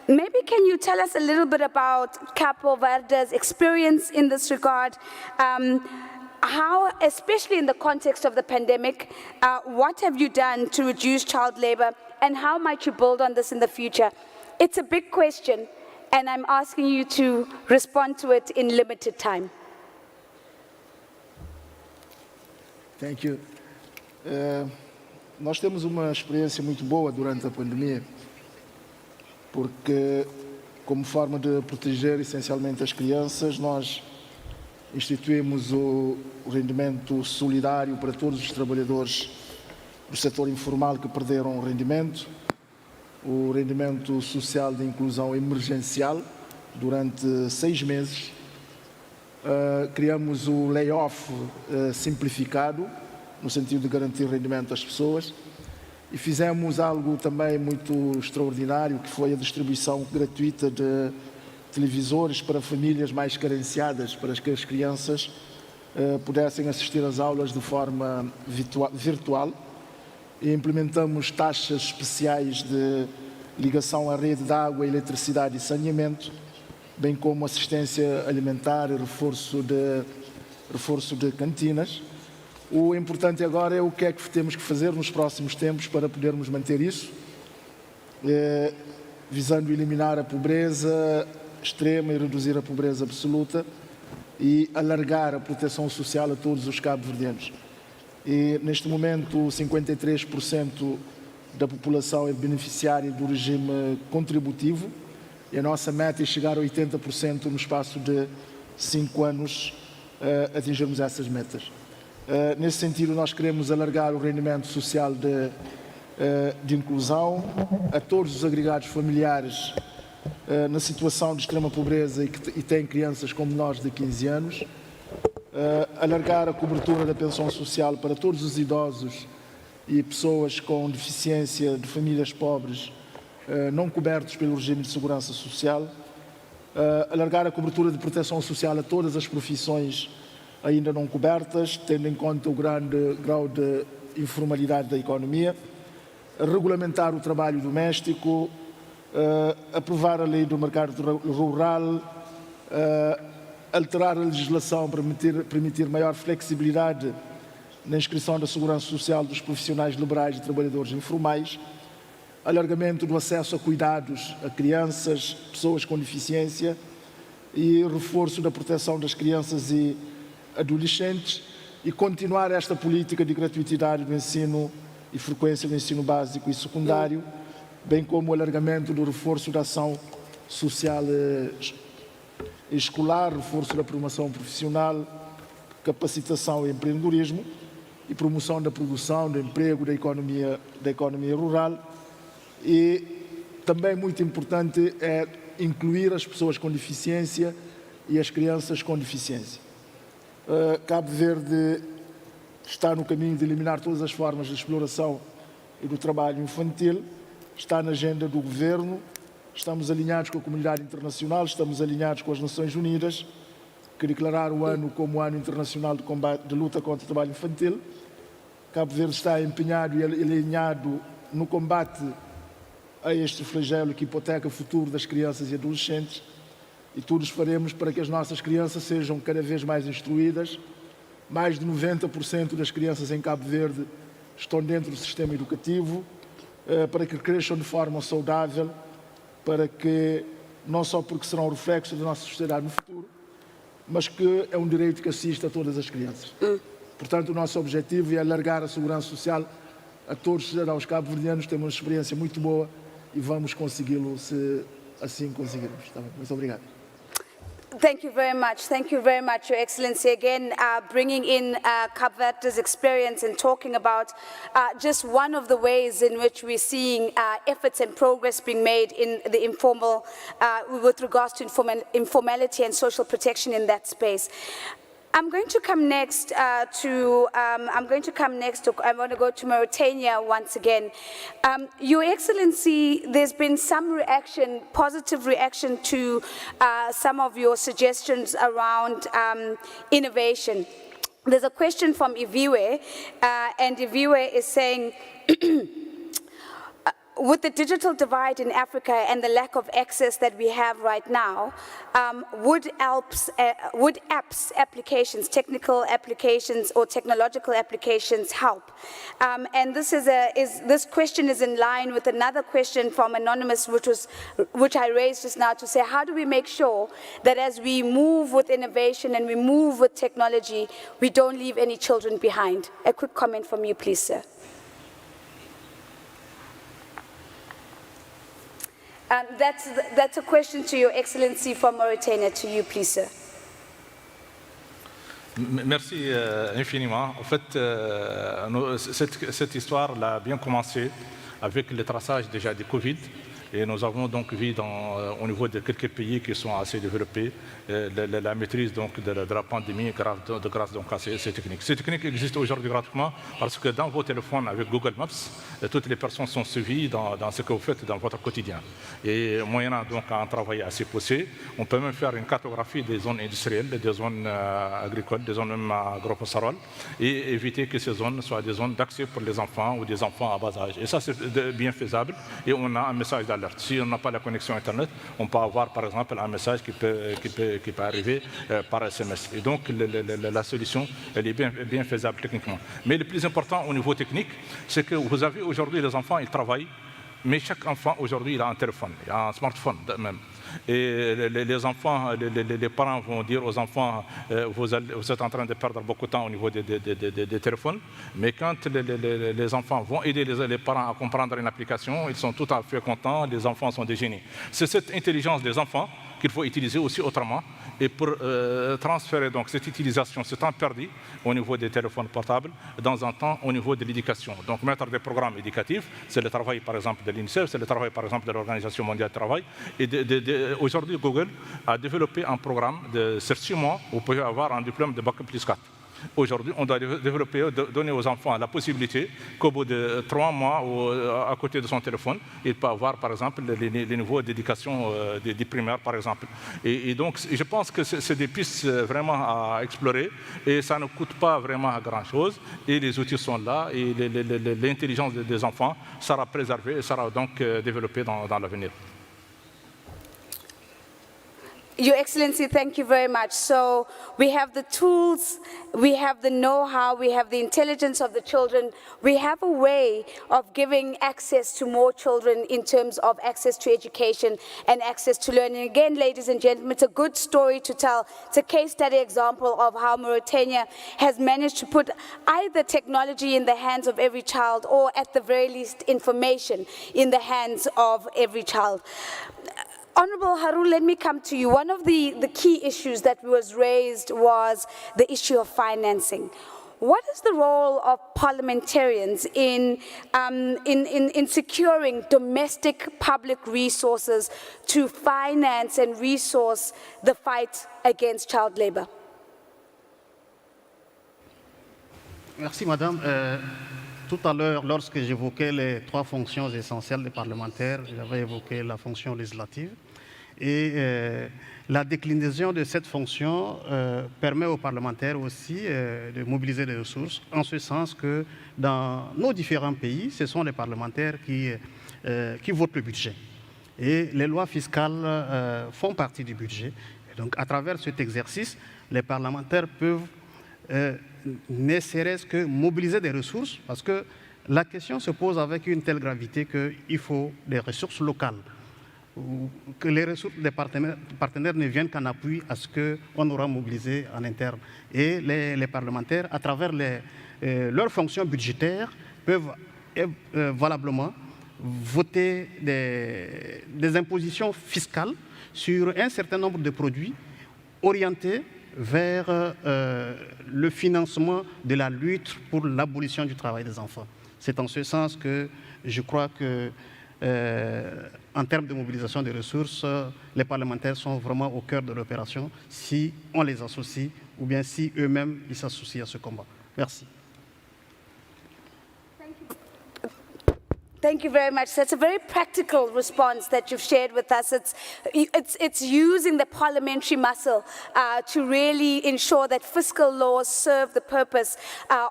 A: Maybe can you tell us a little bit about Cabo Verde's experience in this regard? How, especially in the context of the pandemic, what have you done to reduce child labor, and how might you build on this in the future? It's a big question, and I'm asking you to respond to it in limited time.
K: Thank you. Nós temos uma experiência muito boa durante a pandemia, porque, como forma de proteger essencialmente as crianças, nós instituímos o rendimento solidário para todos os trabalhadores do setor informal que perderam o rendimento, o rendimento social de inclusão emergencial durante 6 meses, criamos o layoff simplificado, no sentido de garantir rendimento às pessoas, e fizemos algo também muito extraordinário, que foi a distribuição gratuita de televisores para famílias mais carenciadas, para que as crianças pudessem assistir às aulas de forma virtual, e implementamos taxas especiais de ligação à rede de água, eletricidade e saneamento, bem como assistência alimentar e reforço de cantinas. O importante agora é o que é que temos que fazer nos próximos tempos para podermos manter isso, visando eliminar a pobreza extrema e reduzir a pobreza absoluta e alargar a proteção social a todos os cabo-verdianos. E, neste momento, 53% da população é beneficiária do regime contributivo e a nossa meta é chegar a 80% no espaço de 5 anos atingirmos essas metas. Nesse sentido, nós queremos alargar o rendimento social de inclusão a todos os agregados familiares na situação de extrema pobreza e têm crianças com menores de 15 anos, alargar a cobertura da pensão social para todos os idosos e pessoas com deficiência de famílias pobres não cobertos pelo regime de segurança social, alargar a cobertura de proteção social a todas as profissões ainda não cobertas, tendo em conta o grande grau de informalidade da economia, regulamentar o trabalho doméstico, aprovar a lei do mercado rural, alterar a legislação para permitir maior flexibilidade na inscrição da segurança social dos profissionais liberais e trabalhadores informais, alargamento do acesso a cuidados a crianças, pessoas com deficiência e reforço da proteção das crianças e adolescentes e continuar esta política de gratuitidade do ensino e frequência do ensino básico e secundário, bem como o alargamento do reforço da ação social escolar, reforço da promoção profissional, capacitação e empreendedorismo e promoção da produção, do emprego, da economia rural. E também muito importante é incluir as pessoas com deficiência e as crianças com deficiência. Cabo Verde está no caminho de eliminar todas as formas de exploração e do trabalho infantil, está na agenda do Governo, estamos alinhados com a comunidade internacional, estamos alinhados com as Nações Unidas, que declararam o ano como o Ano Internacional de Luta contra o Trabalho Infantil. Cabo Verde está empenhado e alinhado no combate a este flagelo que hipoteca o futuro das crianças e adolescentes, e todos faremos para que as nossas crianças sejam cada vez mais instruídas. Mais de 90% das crianças em Cabo Verde estão dentro do sistema educativo, para que cresçam de forma saudável, para que, não só porque serão o reflexo da nossa sociedade no futuro, mas que é um direito que assiste a todas as crianças. Portanto, o nosso objetivo é alargar a segurança social a todos os cidadãos cabo-verdianos. Temos uma experiência muito boa e vamos consegui-lo se assim conseguirmos. Tá bem? Muito obrigado.
A: Thank you very much, Your Excellency. Again, bringing in Cabo Verde's experience and talking about just one of the ways in which we're seeing efforts and progress being made in the informal, with regards to informality and social protection in that space. I'm going to come next I want to go to Mauritania once again. Your Excellency, there's been some reaction, positive reaction to some of your suggestions around innovation. There's a question from Iviwe, and Iviwe is saying, with the digital divide in Africa and the lack of access that we have right now, would apps, applications, technical applications or technological applications help? And this question is in line with another question from Anonymous, which I raised just now, to say, how do we make sure that as we move with innovation and we move with technology, we don't leave any children behind? A quick comment from you, please, sir. That's a question to Your Excellency from Mauritania. To you, please, sir.
L: Merci infiniment. En fait, cette histoire a bien commencé avec le traçage déjà du Covid. Et nous avons donc vu au niveau de quelques pays qui sont assez développés la maîtrise donc, de la pandémie grâce donc, à ces techniques. Ces techniques existent aujourd'hui gratuitement parce que dans vos téléphones avec Google Maps, toutes les personnes sont suivies dans ce que vous faites dans votre quotidien. Et moyennant donc un travail assez poussé, on peut même faire une cartographie des zones industrielles, des zones agricoles, des zones même agro-pastorales, et éviter que ces zones soient des zones d'accès pour les enfants ou des enfants à bas âge. Et ça, c'est bien faisable. Et on a un message d'alerte. Si on n'a pas la connexion Internet, on peut avoir par exemple un message qui peut arriver par SMS. Et donc la solution, elle est bien faisable techniquement. Mais le plus important au niveau technique, c'est que vous avez aujourd'hui les enfants, ils travaillent, mais chaque enfant aujourd'hui il a un téléphone, il a un smartphone même. Et les enfants, les parents vont dire aux enfants, vous êtes en train de perdre beaucoup de temps au niveau des téléphones, mais quand les enfants vont aider les parents à comprendre une application, ils sont tout à fait contents, les enfants sont des génies. C'est cette intelligence des enfants qu'il faut utiliser aussi autrement, et pour transférer donc cette utilisation, ce temps perdu au niveau des téléphones portables, dans un temps au niveau de l'éducation. Donc mettre des programmes éducatifs, c'est le travail par exemple de l'UNICEF, c'est le travail par exemple de l'Organisation mondiale du travail. Et aujourd'hui, Google a développé un programme de 6 mois où vous pouvez avoir un diplôme de Bac plus 4. Aujourd'hui, on doit développer, donner aux enfants la possibilité qu'au bout de 3 mois, à côté de son téléphone, il peut avoir, par exemple, les niveaux d'éducation des primaires, par exemple. Et donc, je pense que c'est des pistes vraiment à explorer et ça ne coûte pas vraiment grand-chose. Et les outils sont là et l'intelligence des enfants sera préservée et sera donc développée dans l'avenir.
A: Your Excellency, thank you very much. So we have the tools, we have the know-how, we have the intelligence of the children. We have a way of giving access to more children in terms of access to education and access to learning. Again, ladies and gentlemen, it's a good story to tell. It's a case study example of how Mauritania has managed to put either technology in the hands of every child or at the very least information in the hands of every child. Honorable Harun, let me come to you. One of the key issues that was raised was the issue of financing. What is the role of parliamentarians in securing domestic public resources to finance and resource the fight against child labor?
M: Merci, Madame. tout à l'heure, lorsque j'évoquais les 3 fonctions essentielles des parlementaires, j'avais évoqué la fonction législative. Et la déclinaison de cette fonction permet aux parlementaires aussi de mobiliser des ressources, en ce sens que dans nos différents pays, ce sont les parlementaires qui votent le budget. Et les lois fiscales font partie du budget. Et donc, à travers cet exercice, les parlementaires peuvent ne serait-ce que mobiliser des ressources, parce que la question se pose avec une telle gravité qu'il faut des ressources locales, que les ressources des partenaires ne viennent qu'en appui à ce qu'on aura mobilisé en interne. Et les parlementaires, à travers leurs fonctions budgétaires, peuvent valablement voter des impositions fiscales sur un certain nombre de produits orientés vers le financement de la lutte pour l'abolition du travail des enfants. C'est en ce sens que je crois que, en termes de mobilisation des ressources, les parlementaires sont vraiment au cœur de l'opération si on les associe ou bien si eux-mêmes ils s'associent à ce combat. Merci.
A: Thank you very much. That's a very practical response that you've shared with us. It's using the parliamentary muscle to really ensure that fiscal laws serve the purpose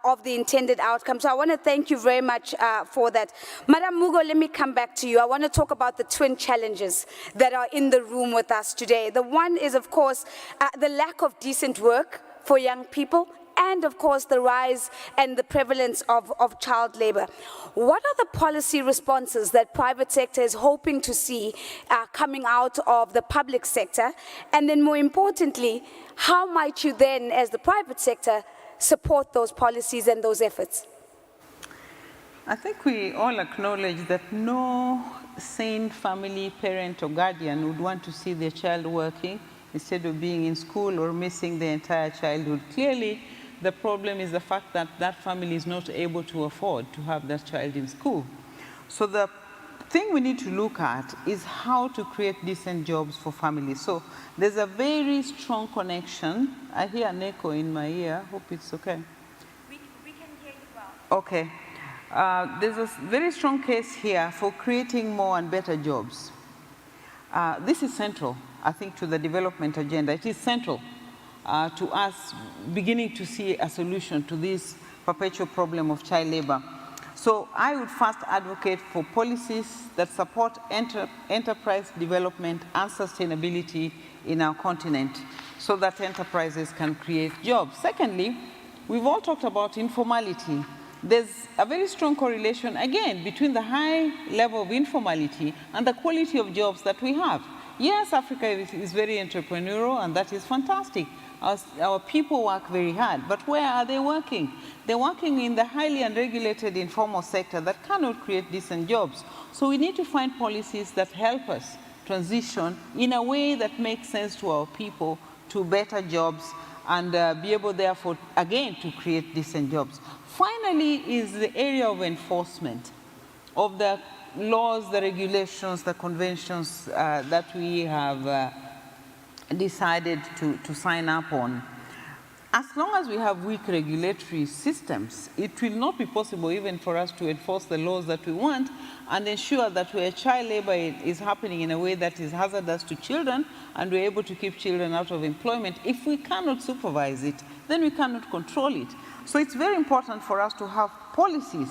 A: of the intended outcome. So I want to thank you very much for that. Madam Mugo, let me come back to you. I want to talk about the twin challenges that are in the room with us today. The one is, of course, the lack of decent work for young people, and of course the rise and the prevalence of child labor. What are the policy responses that private sector is hoping to see coming out of the public sector? And then more importantly, how might you then, as the private sector, support those policies and those efforts?
N: I think we all acknowledge that no sane family, parent or guardian would want to see their child working instead of being in school or missing their entire childhood. Clearly, the problem is the fact that that family is not able to afford to have that child in school. So the thing we need to look at is how to create decent jobs for families. So there's a very strong connection. I hear an echo in my ear. Hope it's okay.
A: We can hear you well.
N: Okay. There's a very strong case here for creating more and better jobs. This is central, I think, to the development agenda. It is central to us beginning to see a solution to this perpetual problem of child labor. So I would first advocate for policies that support enterprise development and sustainability in our continent so that enterprises can create jobs. Secondly, we've all talked about informality. There's a very strong correlation, again, between the high level of informality and the quality of jobs that we have. Yes, Africa is very entrepreneurial, and that is fantastic. Our people work very hard, but where are they working? They're working in the highly unregulated informal sector that cannot create decent jobs. So we need to find policies that help us transition in a way that makes sense to our people to better jobs and be able, therefore, again, to create decent jobs. Finally is the area of enforcement of the laws, the regulations, the conventions that we have decided to sign up on. As long as we have weak regulatory systems, it will not be possible even for us to enforce the laws that we want and ensure that where child labor is happening in a way that is hazardous to children and we're able to keep children out of employment. If we cannot supervise it, then we cannot control it. So it's very important for us to have policies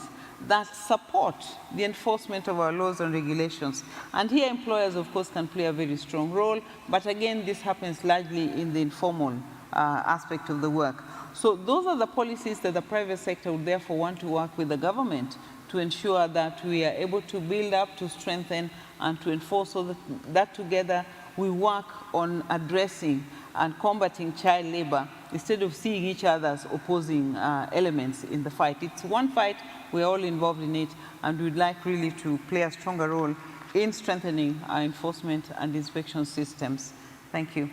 N: that support the enforcement of our laws and regulations. And here employers, of course, can play a very strong role, but again, this happens largely in the informal aspect of the work. So those are the policies that the private sector would therefore want to work with the government to ensure that we are able to build up, to strengthen, and to enforce, so that together we work on addressing and combating child labor instead of seeing each other as opposing elements in the fight. It's one fight, we're all involved in it, and we'd like really to play a stronger role in strengthening our enforcement and inspection systems. Thank you.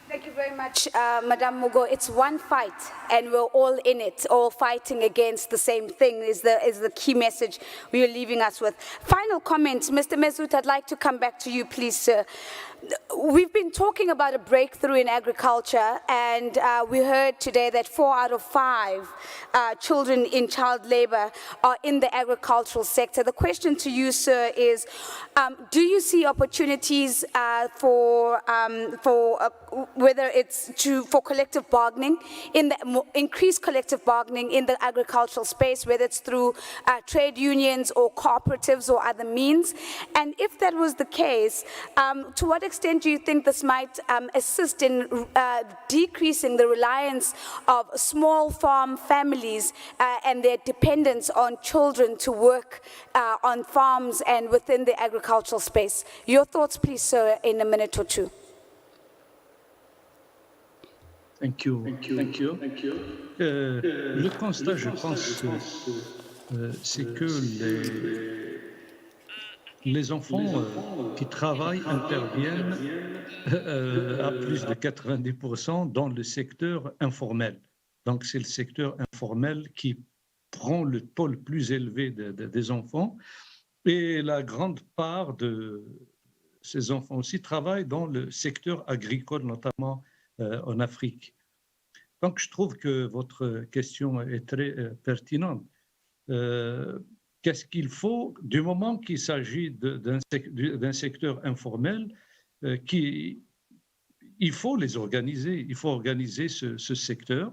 A: Thank you very much, Madam Mugo. It's one fight, and we're all in it, all fighting against the same thing is the key message you're leaving us with. Final comments, Mr. Mesut, I'd like to come back to you, please, sir. We've been talking about a breakthrough in agriculture, and we heard today that 4 out of 5 children in child labor are in the agricultural sector. The question to you, sir, is do you see opportunities for whether it's for collective bargaining, increased collective bargaining in the agricultural space, whether it's through trade unions or cooperatives or other means? And if that was the case, to what extent do you think this might assist in decreasing the reliance of small farm families and their dependence on children to work on farms and within the agricultural space? Your thoughts, please, sir, in a minute or two.
O: Thank you. Le constat, je pense, c'est que les enfants qui travaillent interviennent à plus de 90% dans le secteur informel. Donc, c'est le secteur informel qui prend le taux le plus élevé des enfants. Et la grande part de ces enfants aussi travaillent dans le secteur agricole, notamment en Afrique. Donc, je trouve que votre question est très pertinente. Qu'est-ce qu'il faut, du moment qu'il s'agit d'un secteur informel, il faut les organiser, il faut organiser ce secteur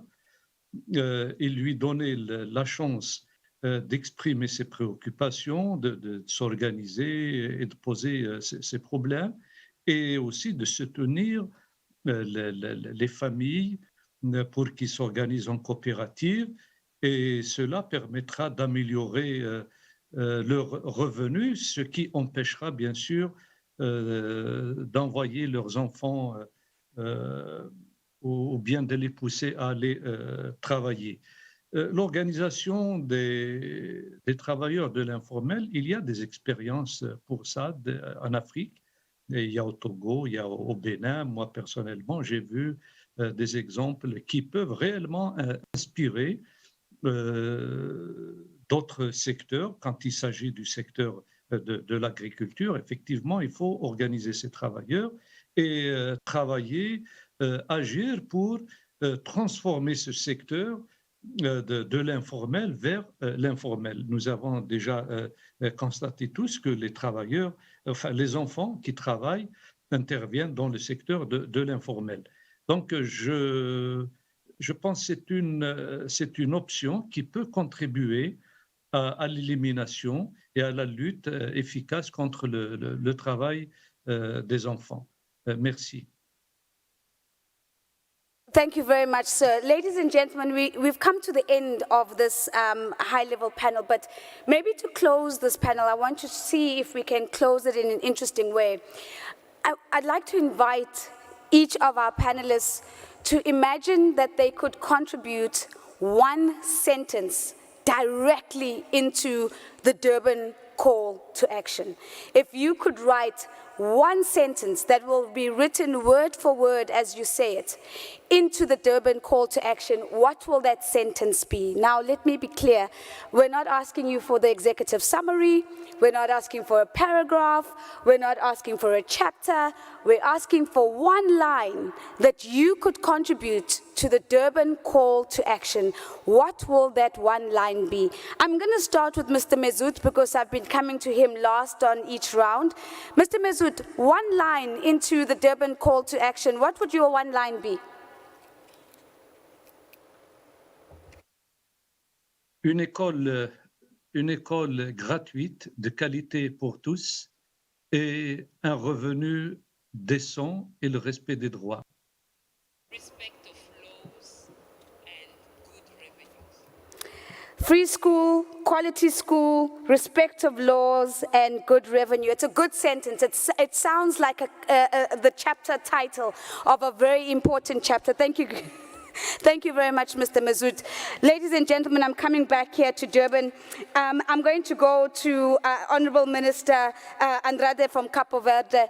O: et lui donner la chance d'exprimer ses préoccupations, de s'organiser et de poser ses problèmes, et aussi de soutenir les familles pour qu'ils s'organisent en coopérative, et cela permettra d'améliorer leurs revenus, ce qui empêchera bien sûr d'envoyer leurs enfants ou bien de les pousser à aller travailler. L'organisation des travailleurs de l'informel, il y a des expériences pour ça en Afrique. Et il y a au Togo, il y a au Bénin. Moi, personnellement, j'ai vu des exemples qui peuvent réellement inspirer d'autres secteurs. Quand il s'agit du secteur de l'agriculture, effectivement, il faut organiser ces travailleurs et travailler, agir pour transformer ce secteur de l'informel vers l'informel. Nous avons déjà constaté tous que les travailleurs, enfin les enfants qui travaillent interviennent dans le secteur de l'informel. Donc je pense que c'est une option qui peut contribuer à l'élimination et à la lutte efficace contre le travail des enfants. Merci.
A: Thank you very much, sir. Ladies and gentlemen, we've come to the end of this high-level panel, but maybe to close this panel, I want to see if we can close it in an interesting way. I'd like to invite each of our panelists to imagine that they could contribute one sentence directly into the Durban call to action. If you could write one sentence that will be written word for word as you say it into the Durban call to action, what will that sentence be? Now, let me be clear. We're not asking you for the executive summary. We're not asking for a paragraph. We're not asking for a chapter. We're asking for one line that you could contribute to the Durban call to action. What will that one line be? I'm going to start with Mr. Mesut because I've been coming to him last on each round. Mr. Mesut, one line into the Durban call to action. What would your one line be?
O: Une école gratuite de qualité pour tous et un revenu décent et le respect des droits.
A: Free school, quality school, respect of laws, and good revenue. It's a good sentence. It sounds like the chapter title of a very important chapter. Thank you. Thank you very much, Mr. Mesut. Ladies and gentlemen, I'm coming back here to Durban. I'm going to go to Honorable Minister Andrade from Capo Verde.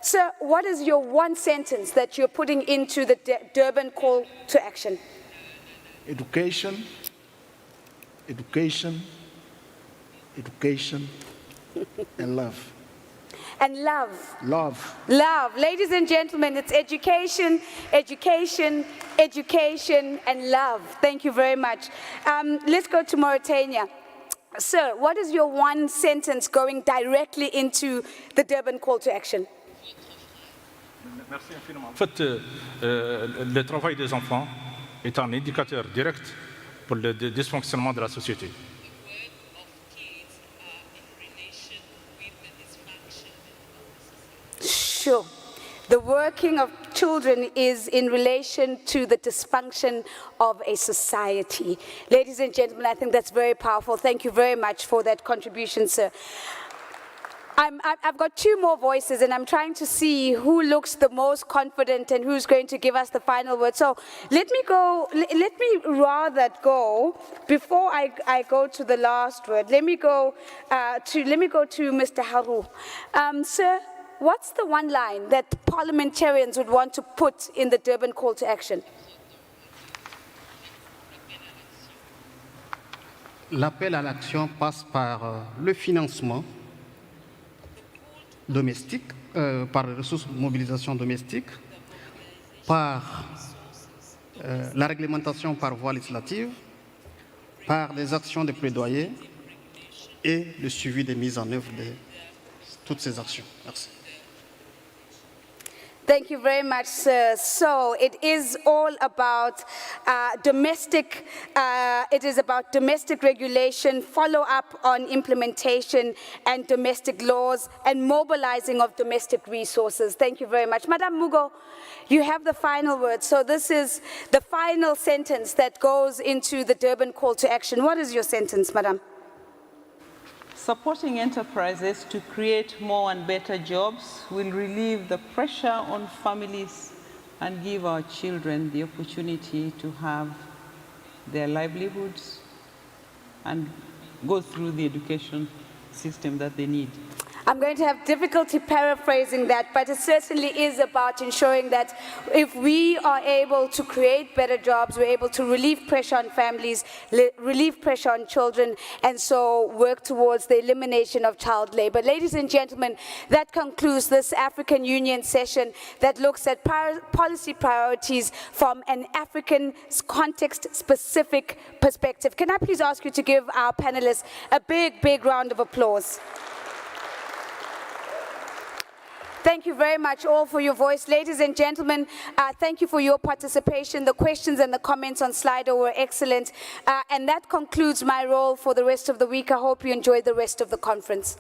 A: Sir, what is your one sentence that you're putting into the Durban call to action?
K: Education, education, education, and love.
A: and love.
K: Love.
A: Love. Ladies and gentlemen, it's education, education, education, and love. Thank you very much. Let's go to Mauritania. Sir, what is your one sentence going directly into the Durban call to action?
L: Merci infiniment. En fait, le travail des enfants est un indicateur direct pour le dysfonctionnement de la société.
A: Sure. The working of children is in relation to the dysfunction of a society. Ladies and gentlemen, I think that's very powerful. Thank you very much for that contribution, sir. I've got two more voices, and I'm trying to see who looks the most confident and who's going to give us the final word. So let me rather go, before I go to the last word, let me go to Mr. Haru. Sir, what's the one line that parliamentarians would want to put in the Durban call to action?
M: L'appel à l'action passe par le financement domestique, par les ressources de mobilisation domestique, par la réglementation par voie législative, par les actions de plaidoyer et le suivi des mises en œuvre de toutes ces actions. Merci.
A: Thank you very much, sir. So it is all about domestic regulation, follow-up on implementation and domestic laws, and mobilizing of domestic resources. Thank you very much. Madam Mugo, you have the final word. So this is the final sentence that goes into the Durban call to action. What is your sentence, Madam?
N: Supporting enterprises to create more and better jobs will relieve the pressure on families and give our children the opportunity to have their livelihoods and go through the education system that they need.
A: I'm going to have difficulty paraphrasing that, but it certainly is about ensuring that if we are able to create better jobs, we're able to relieve pressure on families, relieve pressure on children, and so work towards the elimination of child labor. Ladies and gentlemen, that concludes this African Union session that looks at policy priorities from an African context-specific perspective. Can I please ask you to give our panelists a big, big round of applause? Thank you very much all for your voice. Ladies and gentlemen, thank you for your participation. The questions and the comments on Slido were excellent. And that concludes my role for the rest of the week. I hope you enjoy the rest of the conference.